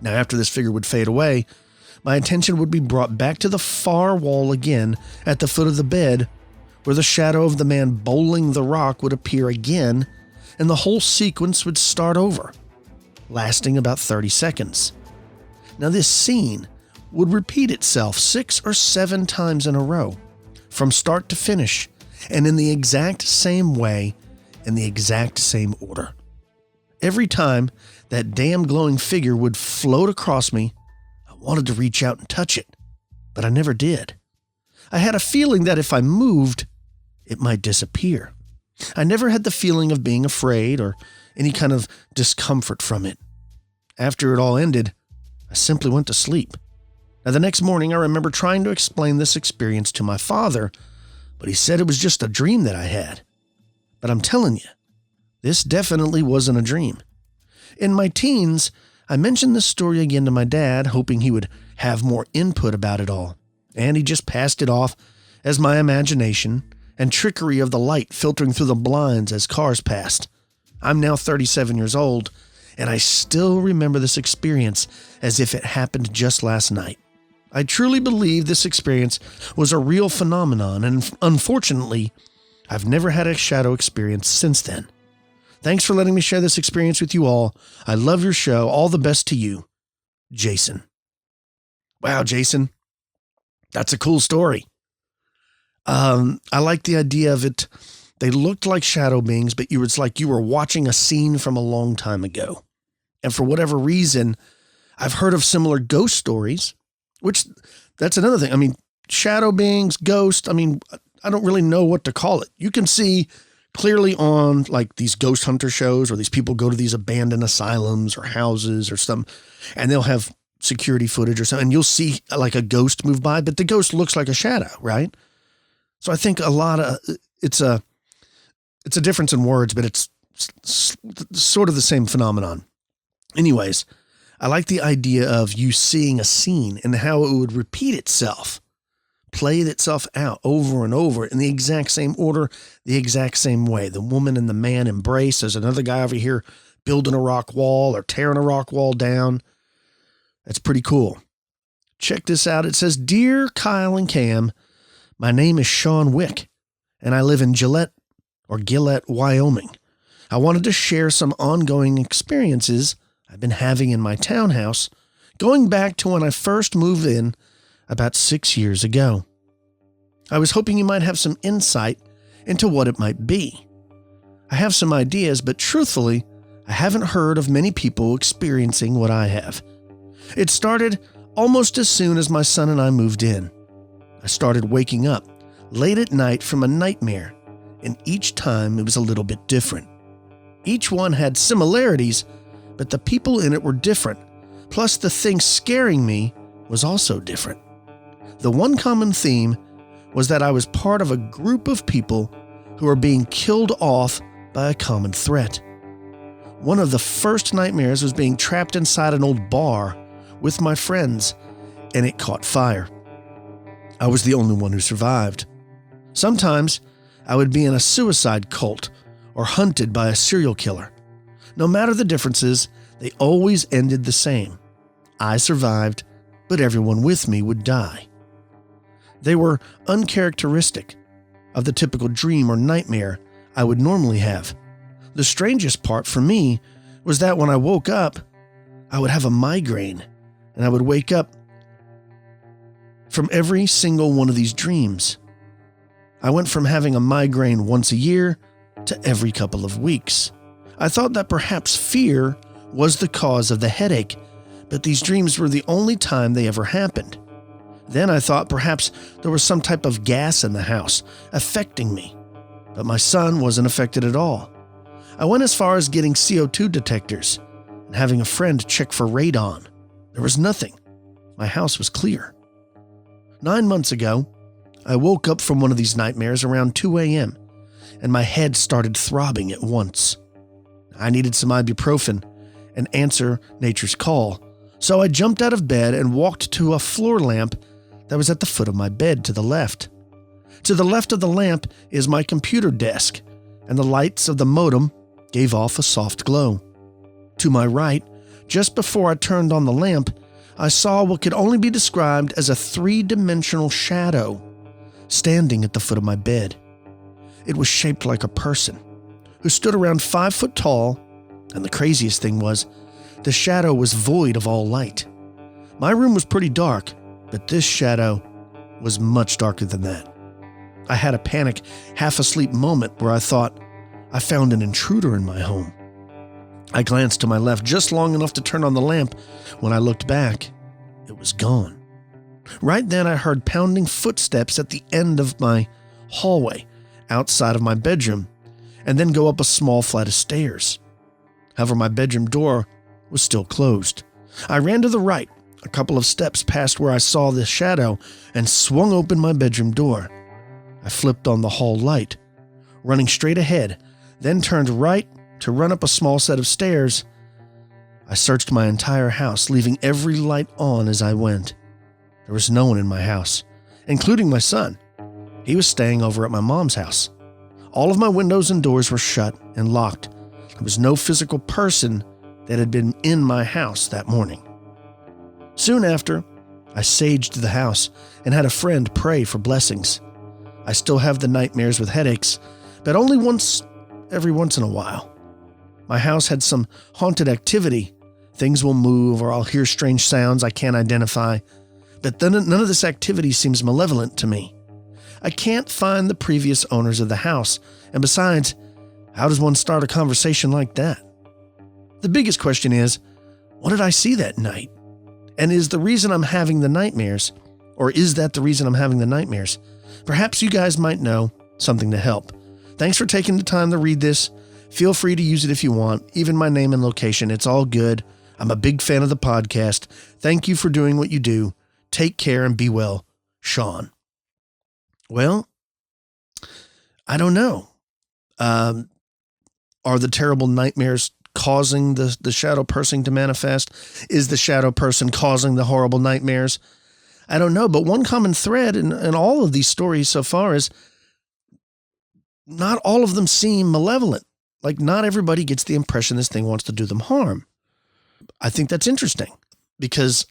Now, after this figure would fade away, my attention would be brought back to the far wall again at the foot of the bed, where the shadow of the man bowling the rock would appear again, and the whole sequence would start over, lasting about 30 seconds. Now, this scene would repeat itself 6 or 7 times in a row, from start to finish, and in the exact same way, in the exact same order. Every time that damn glowing figure would float across me, I wanted to reach out and touch it, but I never did. I had a feeling that if I moved, it might disappear. I never had the feeling of being afraid or any kind of discomfort from it. After it all ended, I simply went to sleep. Now, the next morning, I remember trying to explain this experience to my father, but he said it was just a dream that I had. But I'm telling you, this definitely wasn't a dream. In my teens, I mentioned this story again to my dad, hoping he would have more input about it all, and he just passed it off as my imagination and trickery of the light filtering through the blinds as cars passed. I'm now 37 years old, and I still remember this experience as if it happened just last night. I truly believe this experience was a real phenomenon, and unfortunately, I've never had a shadow experience since then. Thanks for letting me share this experience with you all. I love your show. All the best to you, Jason. Wow, Jason. That's a cool story. I like the idea of it. They looked like shadow beings, but it's like you were watching a scene from a long time ago. And for whatever reason, I've heard of similar ghost stories, which that's another thing. I mean, shadow beings, ghosts, I mean, I don't really know what to call it. You can see clearly on like these ghost hunter shows or these people go to these abandoned asylums or houses or something, and they'll have security footage or something, and you'll see like a ghost move by, but the ghost looks like a shadow, right? So I think a lot of it's a difference in words, but it's sort of the same phenomenon. Anyways, I like the idea of you seeing a scene and how it would repeat itself, play itself out over and over in the exact same order, the exact same way. The woman and the man embrace. There's another guy over here building a rock wall or tearing a rock wall down. That's pretty cool. Check this out. It says, "Dear Kyle and Cam, my name is Sean Wick, and I live in Gillette, Wyoming. I wanted to share some ongoing experiences I've been having in my townhouse, going back to when I first moved in about 6 years ago. I was hoping you might have some insight into what it might be. I have some ideas, but truthfully, I haven't heard of many people experiencing what I have. It started almost as soon as my son and I moved in. I started waking up late at night from a nightmare, and each time it was a little bit different. Each one had similarities, but the people in it were different, plus the thing scaring me was also different. The one common theme was that I was part of a group of people who were being killed off by a common threat. One of the first nightmares was being trapped inside an old bar with my friends, and it caught fire. I was the only one who survived. Sometimes I would be in a suicide cult or hunted by a serial killer. No matter the differences, they always ended the same. I survived, but everyone with me would die. They were uncharacteristic of the typical dream or nightmare I would normally have. The strangest part for me was that when I woke up, I would have a migraine, and I would wake up from every single one of these dreams. I went from having a migraine once a year to every couple of weeks. I thought that perhaps fear was the cause of the headache, but these dreams were the only time they ever happened. Then I thought perhaps there was some type of gas in the house affecting me, but my son wasn't affected at all. I went as far as getting CO2 detectors and having a friend check for radon. There was nothing. My house was clear. 9 months ago, I woke up from one of these nightmares around 2 a.m., and my head started throbbing at once. I needed some ibuprofen and answer nature's call, so I jumped out of bed and walked to a floor lamp that was at the foot of my bed to the left. To the left of the lamp is my computer desk, and the lights of the modem gave off a soft glow. To my right, just before I turned on the lamp, I saw what could only be described as a 3-dimensional shadow standing at the foot of my bed. It was shaped like a person who stood around 5 foot tall, and the craziest thing was, the shadow was void of all light. My room was pretty dark, but this shadow was much darker than that. I had a panic, half-asleep moment where I thought I found an intruder in my home. I glanced to my left just long enough to turn on the lamp. When I looked back, it was gone. Right then, I heard pounding footsteps at the end of my hallway outside of my bedroom, and then go up a small flight of stairs. However, my bedroom door was still closed. I ran to the right, a couple of steps past where I saw the shadow, and swung open my bedroom door. I flipped on the hall light, running straight ahead, then turned right to run up a small set of stairs. I searched my entire house, leaving every light on as I went. There was no one in my house, including my son. He was staying over at my mom's house. All of my windows and doors were shut and locked. There was no physical person that had been in my house that morning. Soon after, I saged the house and had a friend pray for blessings. I still have the nightmares with headaches, but only every once in a while. My house had some haunted activity. Things will move or I'll hear strange sounds I can't identify, but then none of this activity seems malevolent to me. I can't find the previous owners of the house, and besides, how does one start a conversation like that? The biggest question is, what did I see that night? And is the reason I'm having the nightmares, or is that the reason I'm having the nightmares? Perhaps you guys might know something to help. Thanks for taking the time to read this. Feel free to use it if you want, even my name and location. It's all good. I'm a big fan of the podcast. Thank you for doing what you do. Take care and be well, Sean. Well, I don't know. Are the terrible nightmares causing the shadow person to manifest? Is the shadow person causing the horrible nightmares? I don't know. But one common thread in all of these stories so far is not all of them seem malevolent. Like, not everybody gets the impression this thing wants to do them harm. I think that's interesting because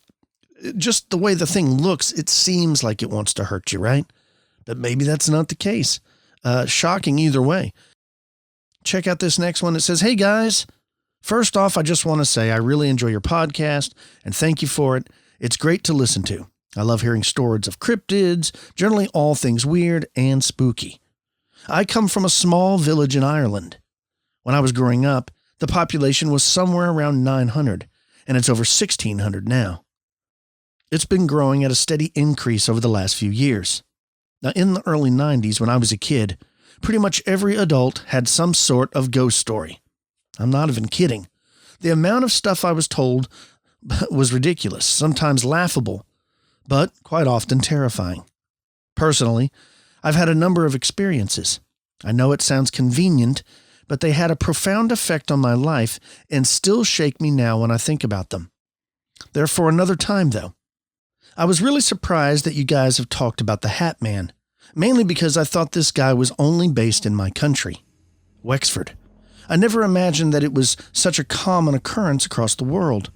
just the way the thing looks, it seems like it wants to hurt you, right? But maybe that's not the case. Shocking either way. Check out this next one. It says, "Hey guys, first off, I just want to say I really enjoy your podcast and thank you for it. It's great to listen to. I love hearing stories of cryptids, generally all things weird and spooky. I come from a small village in Ireland. When I was growing up, the population was somewhere around 900, and it's over 1,600 now. It's been growing at a steady increase over the last few years. Now, in the early 90s, when I was a kid, pretty much every adult had some sort of ghost story. I'm not even kidding. The amount of stuff I was told was ridiculous, sometimes laughable, but quite often terrifying. Personally, I've had a number of experiences. I know it sounds convenient, but they had a profound effect on my life and still shake me now when I think about them. They're for another time, though. I was really surprised that you guys have talked about the Hat Man, mainly because I thought this guy was only based in my country, Wexford. I never imagined that it was such a common occurrence across the world.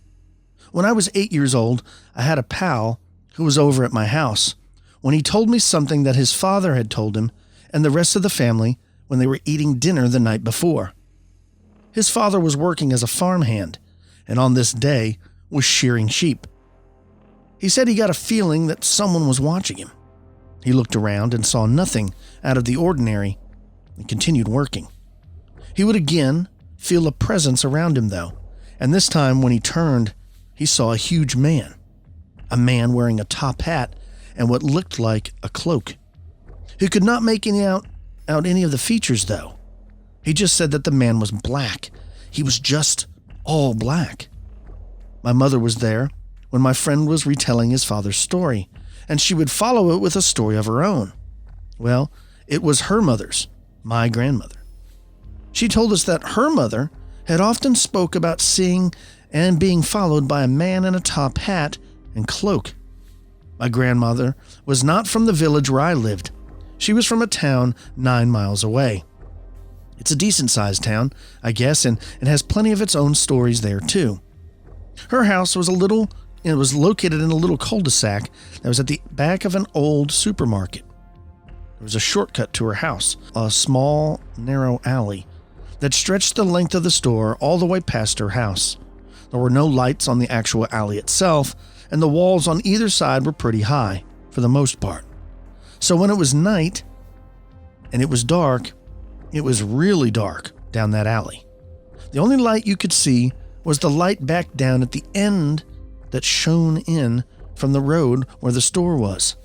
When I was 8 years old, I had a pal who was over at my house when he told me something that his father had told him and the rest of the family when they were eating dinner the night before. His father was working as a farmhand, and on this day was shearing sheep. He said he got a feeling that someone was watching him. He looked around and saw nothing out of the ordinary and continued working. He would again feel a presence around him, though, and this time when he turned, he saw a huge man. A man wearing a top hat and what looked like a cloak. He could not make out any of the features, though. He just said that the man was black. He was just all black. My mother was there when my friend was retelling his father's story, and she would follow it with a story of her own. Well, it was her mother's, my grandmother. She told us that her mother had often spoke about seeing and being followed by a man in a top hat and cloak. My grandmother was not from the village where I lived. She was from a town 9 miles away. It's a decent-sized town, I guess, and it has plenty of its own stories there, too. Her house was located in a little cul-de-sac that was at the back of an old supermarket. There was a shortcut to her house, a small, narrow alley that stretched the length of the store all the way past her house. There were no lights on the actual alley itself, and the walls on either side were pretty high, for the most part. So when it was night, and it was dark, it was really dark down that alley. The only light you could see was the light back down at the end that shone in from the road where the store was.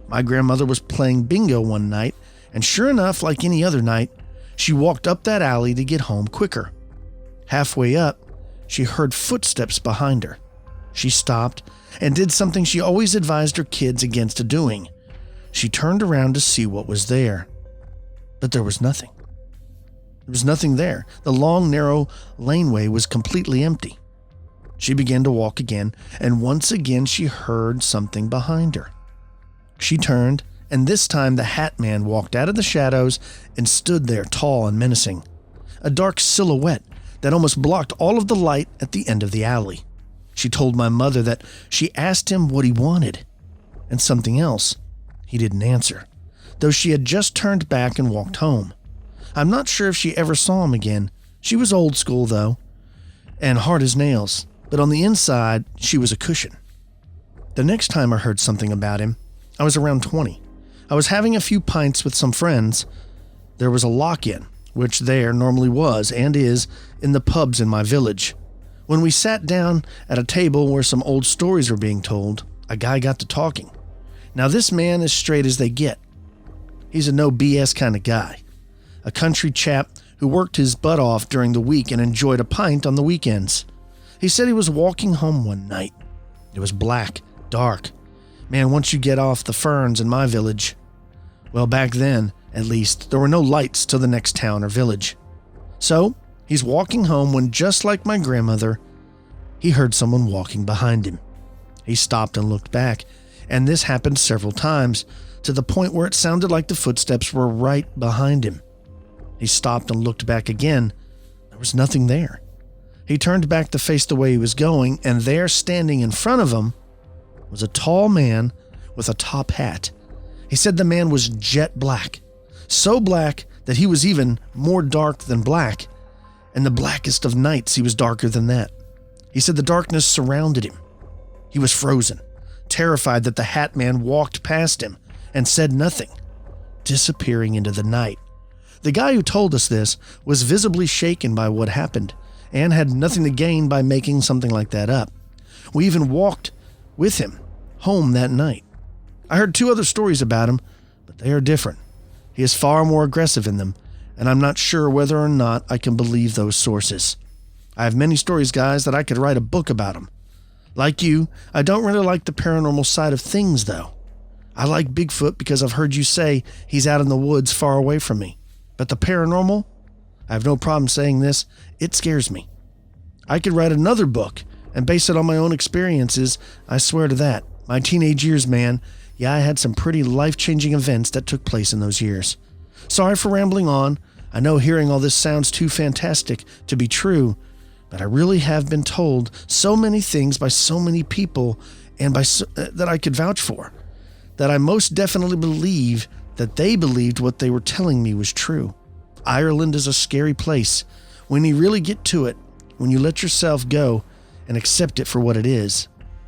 My grandmother was playing bingo one night, and sure enough, like any other night, she walked up that alley to get home quicker. Halfway up, she heard footsteps behind her. She stopped and did something she always advised her kids against doing. She turned around to see what was there. But there was nothing. There was nothing there. The long, narrow laneway was completely empty. She began to walk again, and once again she heard something behind her. She turned, and this time the Hat Man walked out of the shadows and stood there tall and menacing, a dark silhouette that almost blocked all of the light at the end of the alley. She told my mother that she asked him what he wanted, and something else. He didn't answer, though she had just turned back and walked home. I'm not sure if she ever saw him again. She was old school, though, and hard as nails, but on the inside, she was a cushion. The next time I heard something about him, I was around 20. I was having a few pints with some friends. There was a lock-in, which there normally was and is in the pubs in my village. When we sat down at a table where some old stories were being told, a guy got to talking. Now this man is straight as they get. He's a no BS kind of guy. A country chap who worked his butt off during the week and enjoyed a pint on the weekends. He said he was walking home one night. It was black, dark. Man, once you get off the ferns in my village, well, back then, at least, there were no lights to the next town or village. So, he's walking home when, just like my grandmother, he heard someone walking behind him. He stopped and looked back, and this happened several times, to the point where it sounded like the footsteps were right behind him. He stopped and looked back again. There was nothing there. He turned back to face the way he was going, and there, standing in front of him, was a tall man with a top hat. He said the man was jet black, so black that he was even more dark than black, and the blackest of nights he was darker than that. He said the darkness surrounded him. He was frozen, terrified that the hat man walked past him and said nothing, disappearing into the night. The guy who told us this was visibly shaken by what happened and had nothing to gain by making something like that up. We even walked with him home that night. I heard 2 other stories about him, but they are different. He is far more aggressive in them, and I'm not sure whether or not I can believe those sources. I have many stories, guys, that I could write a book about him. Like you, I don't really like the paranormal side of things, though. I like Bigfoot because I've heard you say he's out in the woods far away from me. But the paranormal, I have no problem saying this, it scares me. I could write another book and base it on my own experiences, I swear to that. My teenage years, man, yeah, I had some pretty life-changing events that took place in those years. Sorry for rambling on. I know hearing all this sounds too fantastic to be true, but I really have been told so many things by so many people and that I could vouch for, that I most definitely believe that they believed what they were telling me was true. Ireland is a scary place. When you really get to it, when you let yourself go and accept it for what it is.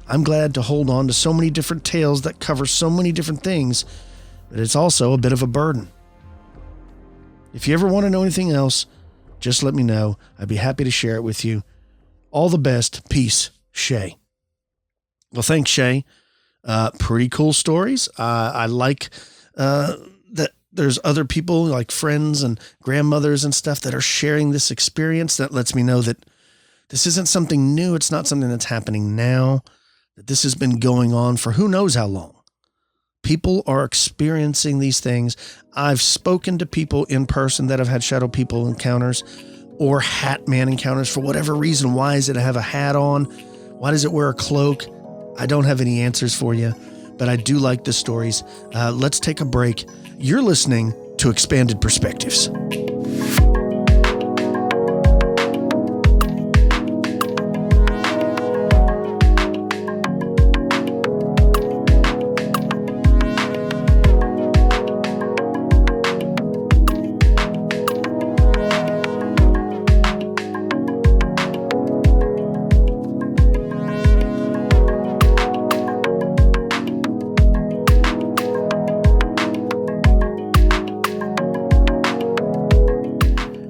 I'm glad to hold on to so many different tales that cover so many different things, but it's also a bit of a burden. If you ever want to know anything else, just let me know. I'd be happy to share it with you. All the best. Peace, Shay. Well, thanks, Shay. Pretty cool stories. I like that there's other people like friends and grandmothers and stuff that are sharing this experience. That lets me know that this isn't something new. It's not something that's happening now, that this has been going on for who knows how long. People are experiencing these things. I've spoken to people in person that have had shadow people encounters or hat man encounters for whatever reason. Why is it have a hat on? Why does it wear a cloak? I don't have any answers for you, but I do like the stories. Let's take a break. You're listening to Expanded Perspectives.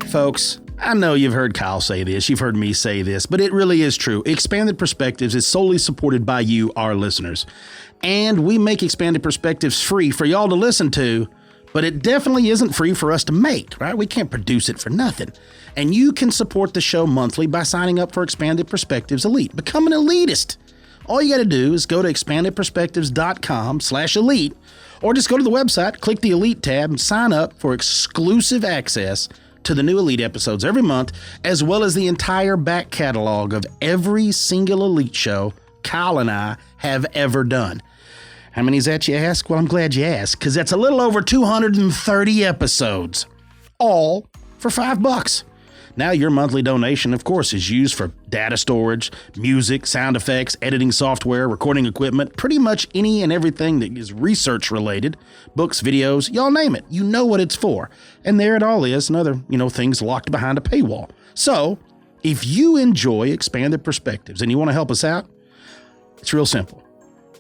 Folks, I know you've heard Kyle say this, you've heard me say this, but it really is true. Expanded Perspectives is solely supported by you, our listeners. And we make Expanded Perspectives free for y'all to listen to, but it definitely isn't free for us to make, right? We can't produce it for nothing. And you can support the show monthly by signing up for Expanded Perspectives Elite. Become an elitist. All you got to do is go to expandedperspectives.com/elite, or just go to the website, click the Elite tab, and sign up for exclusive access to the new Elite episodes every month, as well as the entire back catalog of every single Elite show Kyle and I have ever done. How many is that, you ask? Well, I'm glad you asked, because that's a little over 230 episodes, all for $5. Now your monthly donation, of course, is used for data storage, music, sound effects, editing software, recording equipment, pretty much any and everything that is research related, books, videos, y'all name it. You know what it's for. And there it all is, and other, things locked behind a paywall. So if you enjoy Expanded Perspectives and you want to help us out, it's real simple.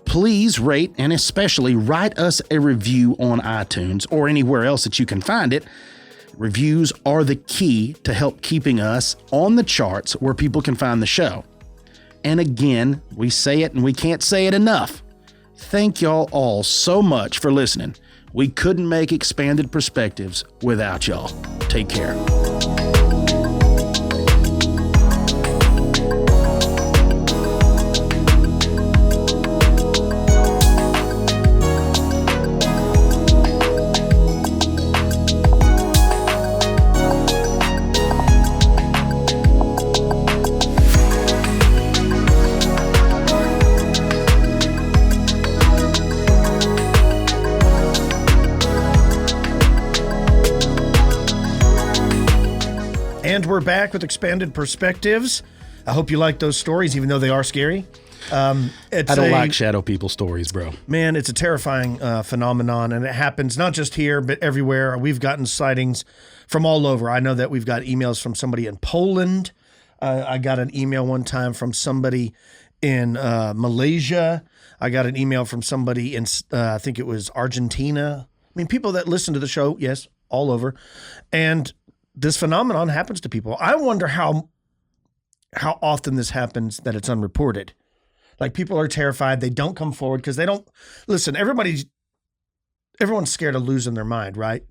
please rate and especially write us a review on iTunes or anywhere else that you can find it. Reviews are the key to help keeping us on the charts where people can find the show. And again, we say it and we can't say it enough. Thank y'all all so much for listening. We couldn't make Expanded Perspectives without y'all. Take care. And we're back with Expanded Perspectives. I hope you like those stories, even though they are scary. I don't like shadow people stories, bro. Man, it's a terrifying phenomenon, and it happens not just here, but everywhere. We've gotten sightings from all over. I know that we've got emails from somebody in Poland. I got an email one time from somebody in Malaysia. I got an email from somebody in, I think it was Argentina. I mean, people that listen to the show, yes, all over. And this phenomenon happens to people. I wonder how often this happens that it's unreported. Like, people are terrified. They don't come forward because they don't listen. Everyone's scared of losing their mind, right?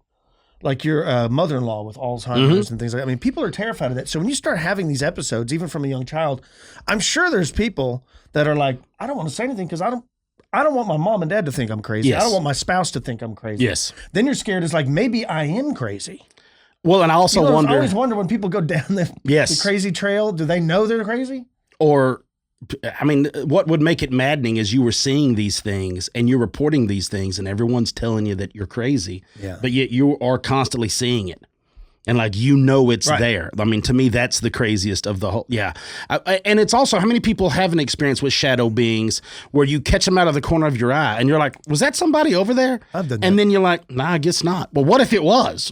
Like your mother-in-law with Alzheimer's and things like that. I mean, people are terrified of that. So when you start having these episodes, even from a young child, I'm sure there's people that are like, I don't want to say anything because I don't want my mom and dad to think I'm crazy. Yes. I don't want my spouse to think I'm crazy. Yes. Then you're scared. It's like, maybe I am crazy. Well, and I also I wonder. always wonder when people go down the crazy trail, do they know they're crazy? Or, I mean, what would make it maddening is you were seeing these things and you're reporting these things and everyone's telling you that you're crazy, but yet you are constantly seeing it. And like, it's there. I mean, to me, that's the craziest of the whole. Yeah. And it's also, how many people have an experience with shadow beings where you catch them out of the corner of your eye and you're like, was that somebody over there? I've done that. And then you're like, nah, I guess not. Well, what if it was?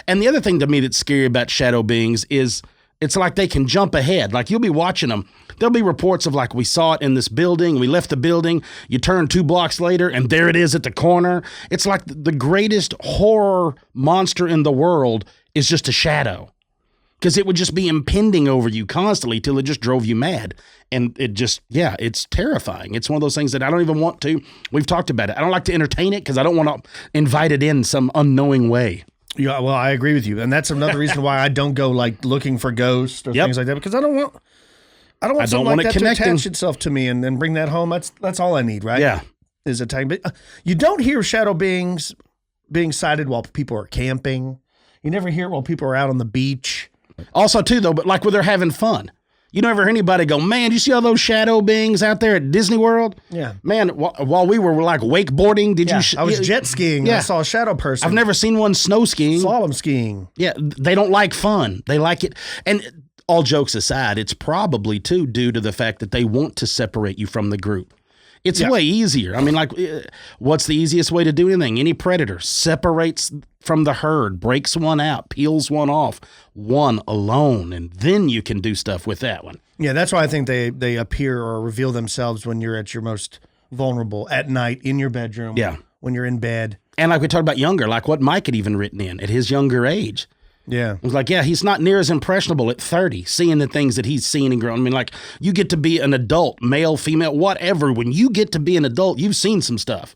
And the other thing to me that's scary about shadow beings is it's like they can jump ahead. Like, you'll be watching them. There'll be reports of like, we saw it in this building. We left the building. You turn 2 blocks later and there it is at the corner. It's like the greatest horror monster in the world is just a shadow, because it would just be impending over you constantly till it just drove you mad. And it just, it's terrifying. It's one of those things that I don't even want to. We've talked about it. I don't like to entertain it because I don't want to invite it in some unknowing way. Yeah, well, I agree with you. And that's another reason why I don't go like looking for ghosts or things like that, because I don't want something like that to attach itself to me and then bring that home. That's all I need, right? Yeah. Is a time. But you don't hear shadow beings being sighted while people are camping. You never hear it while people are out on the beach. Also, too, though, but like when they're having fun. You never hear anybody go, man, you see all those shadow beings out there at Disney World? Yeah. Man, while we were like wakeboarding, I was jet skiing. Yeah. I saw a shadow person. I've never seen one snow skiing. Slalom skiing. Yeah, they don't like fun. They like it. And all jokes aside, it's probably, too, due to the fact that they want to separate you from the group. It's way easier. I mean, like, what's the easiest way to do anything? Any predator separates from the herd, breaks one out, peels one off, one alone, and then you can do stuff with that one. Yeah, that's why I think they appear or reveal themselves when you're at your most vulnerable, at night, in your bedroom, when you're in bed. And like we talked about younger, like what Mike had even written in at his younger age. Yeah. It was like, he's not near as impressionable at 30, seeing the things that he's seen and grown. I mean, like, you get to be an adult, male, female, whatever. When you get to be an adult, you've seen some stuff.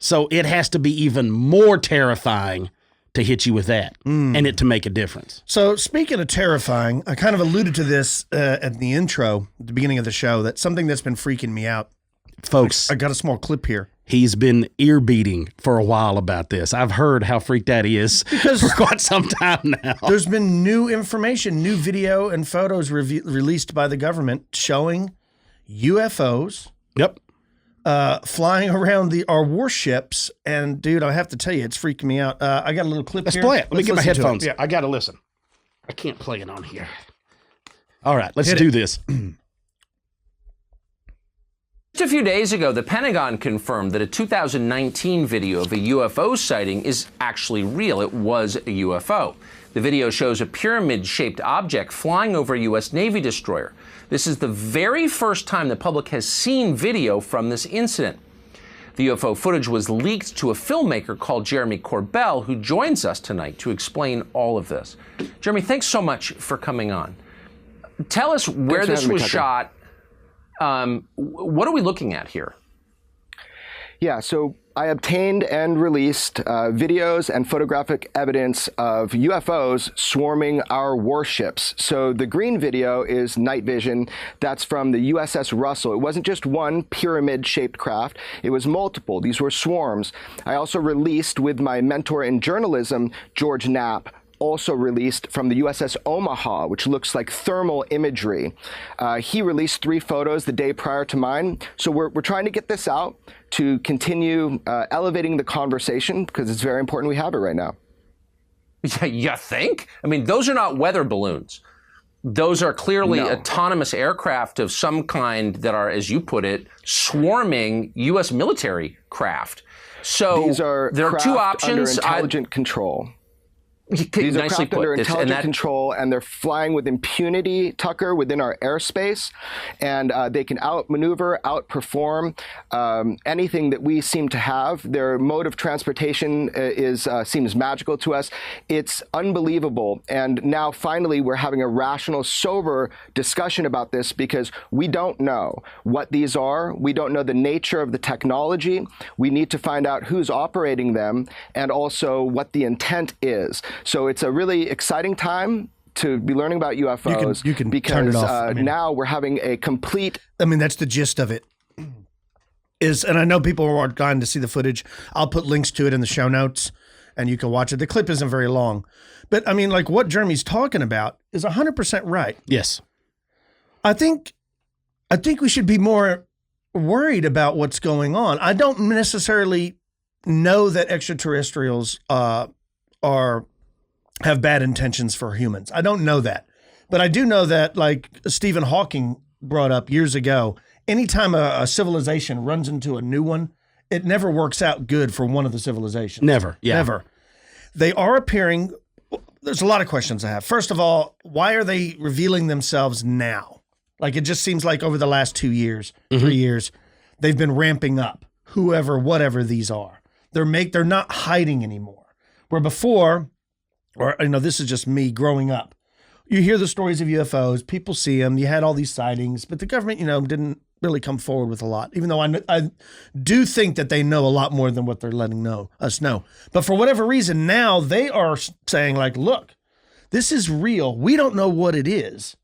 So it has to be even more terrifying to hit you with that and it to make a difference. So speaking of terrifying, I kind of alluded to this at the intro, at the beginning of the show, that something that's been freaking me out. Folks, I got a small clip here. He's been ear beating for a while about this. I've heard how freaked out he is for quite some time now. There's been new information, new video and photos released by the government showing UFOs. Yep. Flying around our warships. And dude, I have to tell you, it's freaking me out. I got a little clip here. Let's play it. Let me get my headphones. Yeah, I got to listen. I can't play it on here. All right, let's do this. Just a few days ago, the Pentagon confirmed that a 2019 video of a UFO sighting is actually real. It was a UFO. The video shows a pyramid-shaped object flying over a U.S. Navy destroyer. This is the very first time the public has seen video from this incident. The UFO footage was leaked to a filmmaker called Jeremy Corbell, who joins us tonight to explain all of this. Jeremy, thanks so much for coming on. Tell us where this was shot. What are we looking at here? Yeah, so I obtained and released videos and photographic evidence of UFOs swarming our warships. So the green video is night vision. That's from the USS Russell. It wasn't just one pyramid-shaped craft. It was multiple. These were swarms. I also released with my mentor in journalism, George Knapp, also released from the USS Omaha, which looks like thermal imagery. He released 3 photos the day prior to mine. So we're trying to get this out to continue elevating the conversation, because it's very important we have it right now. Yeah, you think? I mean, those are not weather balloons. Those are clearly autonomous aircraft of some kind that are, as you put it, swarming U.S. military craft. So these are there are two options. Under intelligent control. These are craft under intelligent control, and they're flying with impunity, Tucker, within our airspace, and they can outmaneuver, outperform anything that we seem to have. Their mode of transportation seems magical to us. It's unbelievable, and now finally we're having a rational, sober discussion about this, because we don't know what these are. We don't know the nature of the technology. We need to find out who's operating them, and also what the intent is. So it's a really exciting time to be learning about UFOs. You can because turn it off. now we're having a complete. I mean, that's the gist of it. And I know people are dying to see the footage. I'll put links to it in the show notes, and you can watch it. The clip isn't very long, but I mean, like what Jeremy's talking about is 100% right. Yes, I think we should be more worried about what's going on. I don't necessarily know that extraterrestrials have bad intentions for humans. I don't know that. But I do know that, like Stephen Hawking brought up years ago, anytime a civilization runs into a new one, it never works out good for one of the civilizations. Never. Yeah. Never. They are appearing. There's a lot of questions I have. First of all, why are they revealing themselves now? Like, it just seems like over the last 2 years, 3 years, they've been ramping up whatever these are. They're not hiding anymore. Where before, or this is just me growing up, you hear the stories of UFOs, people see them, you had all these sightings, but the government, didn't really come forward with a lot, even though I do think that they know a lot more than what they're letting us know. But for whatever reason, now they are saying, like, look, this is real. We don't know what it is.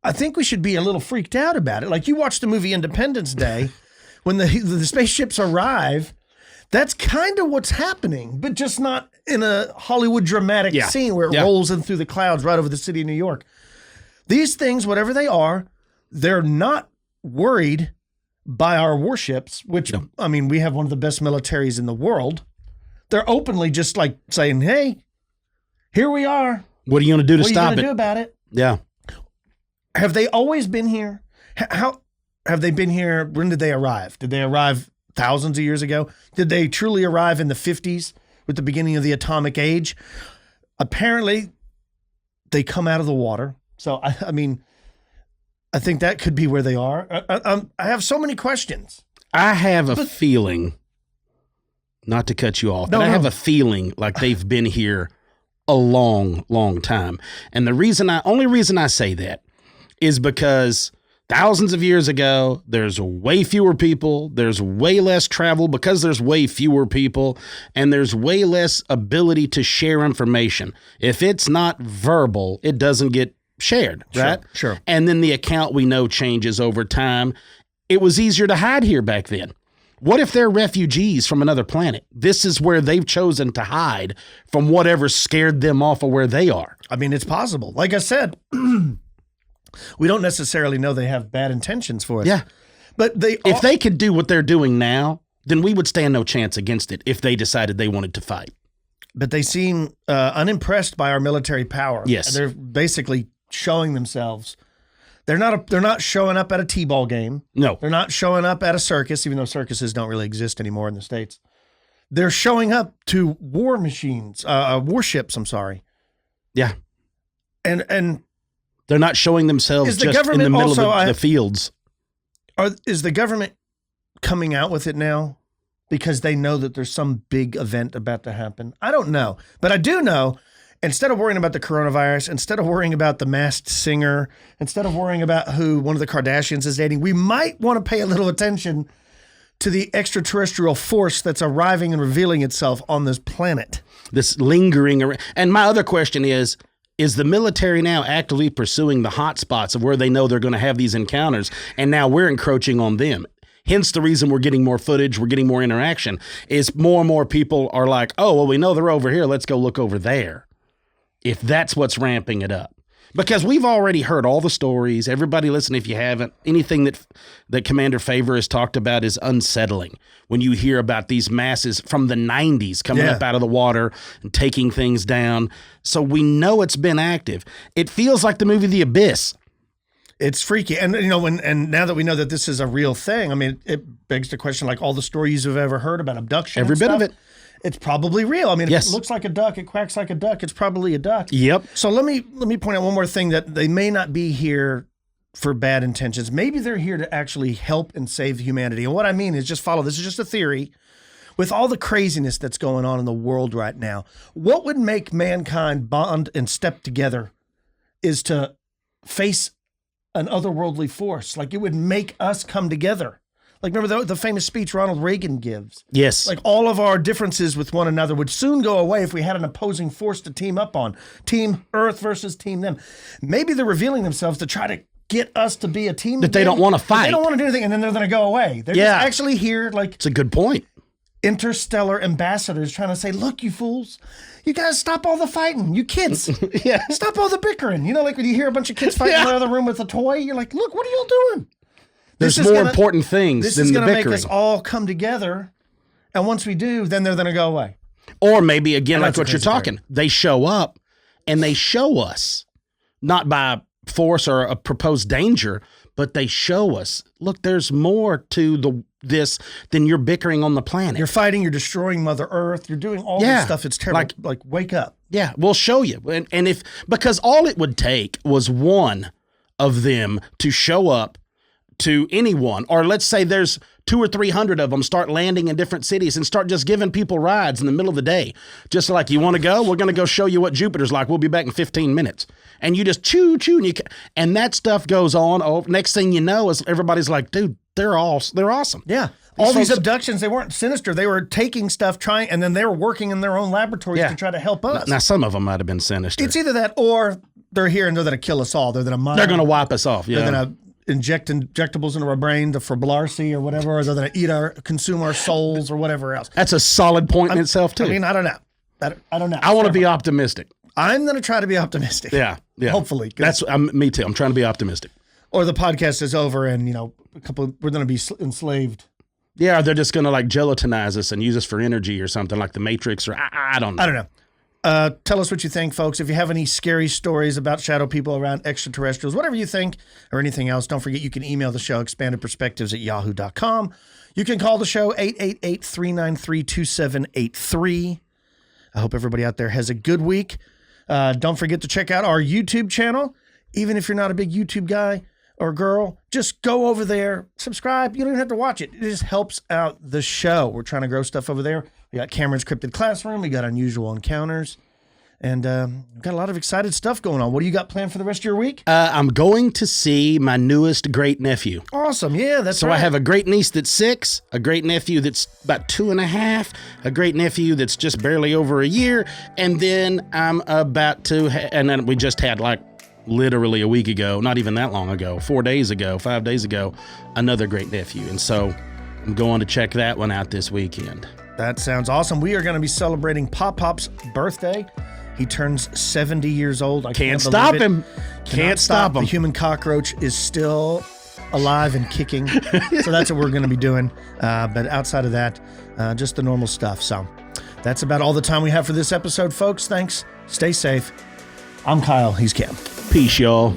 I think we should be a little freaked out about it. Like, you watch the movie Independence Day, when the spaceships arrive, that's kind of what's happening, but just not in a Hollywood dramatic scene where it rolls in through the clouds right over the city of New York. These things, whatever they are, they're not worried by our warships, which, I mean, we have one of the best militaries in the world. They're openly just like saying, hey, here we are. What are you going to do to stop it? What are you going to do about it? Yeah. Have they always been here? How have they been here? When did they arrive? Did they arrive thousands of years ago? Did they truly arrive in the 50s with the beginning of the atomic age? Apparently, they come out of the water. So, I mean, I think that could be where they are. I have so many questions. I have a feeling, not to cut you off, but I have a feeling like they've been here a long, long time. And the only reason I say that is because thousands of years ago, there's way fewer people, there's way less travel because there's way fewer people, and there's way less ability to share information. If it's not verbal, it doesn't get shared, right? Sure. And then the account we know changes over time. It was easier to hide here back then. What if they're refugees from another planet? This is where they've chosen to hide from whatever scared them off of where they are. I mean, it's possible. Like I said, we don't necessarily know they have bad intentions for us. Yeah. But if they could do what they're doing now, then we would stand no chance against it if they decided they wanted to fight. But they seem unimpressed by our military power. Yes. They're basically showing themselves They're not showing up at a T-ball game. No. They're not showing up at a circus, even though circuses don't really exist anymore in the States. They're showing up to war machines, warships, I'm sorry. Yeah. And they're not showing themselves just in the middle of the fields. Is the government coming out with it now because they know that there's some big event about to happen? I don't know. But I do know, instead of worrying about the coronavirus, instead of worrying about the masked singer, instead of worrying about who one of the Kardashians is dating, we might want to pay a little attention to the extraterrestrial force that's arriving and revealing itself on this planet. This lingering around. And my other question is the military now actively pursuing the hot spots of where they know they're going to have these encounters, and now we're encroaching on them? Hence the reason we're getting more footage, we're getting more interaction, is more and more people are like, oh, well, we know they're over here, let's go look over there. If that's what's ramping it up. Because we've already heard all the stories. Everybody listen, if you haven't, anything that Commander Favor has talked about is unsettling. When you hear about these masses from the 90s coming up out of the water and taking things down. So we know it's been active. It feels like the movie The Abyss. It's freaky. And, and now that we know that this is a real thing, I mean, it begs the question, like all the stories you've ever heard about abduction. Every bit of it. It's probably real. I mean, yes. If it looks like a duck, it quacks like a duck, it's probably a duck. Yep. So let me point out one more thing, that they may not be here for bad intentions. Maybe they're here to actually help and save humanity. And what I mean is, just follow, this is just a theory. With all the craziness that's going on in the world right now, what would make mankind bond and step together is to face an otherworldly force. Like, it would make us come together. Like, remember the famous speech Ronald Reagan gives? Yes. Like, all of our differences with one another would soon go away if we had an opposing force to team up on. Team Earth versus Team them. Maybe they're revealing themselves to try to get us to be a team that they don't want to fight. They don't want to do anything, and then they're going to go away. They're just actually here, like... It's a good point. Interstellar ambassadors trying to say, look, you fools, you guys stop all the fighting. You kids, stop all the bickering. You know, like when you hear a bunch of kids fighting in the other room with a toy, you're like, look, what are y'all doing? There's more important things than the bickering. This is going to make us all come together. And once we do, then they're going to go away. Or maybe, again, like what you're talking, they show up and they show us, not by force or a proposed danger, but they show us, look, there's more to this than you're bickering on the planet. You're fighting, you're destroying Mother Earth, you're doing all this stuff. It's terrible. Like, wake up. Yeah, we'll show you. And because all it would take was one of them to show up to anyone, or let's say there's 200 or 300 of them start landing in different cities and start just giving people rides in the middle of the day. Just like, you want to go? We're going to go show you what Jupiter's like. We'll be back in 15 minutes. And you just choo, and that stuff goes on. Oh, next thing you know is everybody's like, dude, they're awesome. Yeah. All these abductions, they weren't sinister. They were taking stuff, and then they were working in their own laboratories to try to help us. Now, some of them might have been sinister. It's either that, or they're here and they're going to kill us all. They're going to wipe us off. Yeah. They're going to inject injectables into our brain for Blarcy or whatever, or they're going to consume our souls or whatever else. That's a solid point in itself, too. I mean, I don't know. I don't know. I want to be optimistic. I'm going to try to be optimistic. Yeah. Hopefully. Me too. I'm trying to be optimistic. Or the podcast is over and, we're going to be enslaved. Yeah, they're just going to like gelatinize us and use us for energy or something like the Matrix, or I don't know. I don't know. Tell us what you think, folks. If you have any scary stories about shadow people around extraterrestrials, whatever you think, or anything else, don't forget you can email the show, expandedperspectives@yahoo.com. You can call the show, 888-393-2783. I hope everybody out there has a good week. Don't forget to check out our YouTube channel. Even if you're not a big YouTube guy or girl, just go over there, subscribe. You don't even have to watch it. It just helps out the show. We're trying to grow stuff over there. We got Cameron's Cryptid Classroom. We got Unusual Encounters. And we've got a lot of excited stuff going on. What do you got planned for the rest of your week? I'm going to see my newest great nephew. Awesome. Yeah, that's right. So I have a great niece that's 6, a great nephew that's about 2.5, a great nephew that's just barely over a year, and then I'm about to, and then we just had like literally a week ago, not even that long ago, 5 days ago, another great nephew. And so I'm going to check that one out this weekend. That sounds awesome. We are going to be celebrating Pop-Pop's birthday. He turns 70 years old. I can't stop him. Can't stop him. The human cockroach is still alive and kicking. So that's what we're going to be doing. But outside of that, just the normal stuff. So that's about all the time we have for this episode, folks. Thanks. Stay safe. I'm Kyle. He's Cam. Peace, y'all.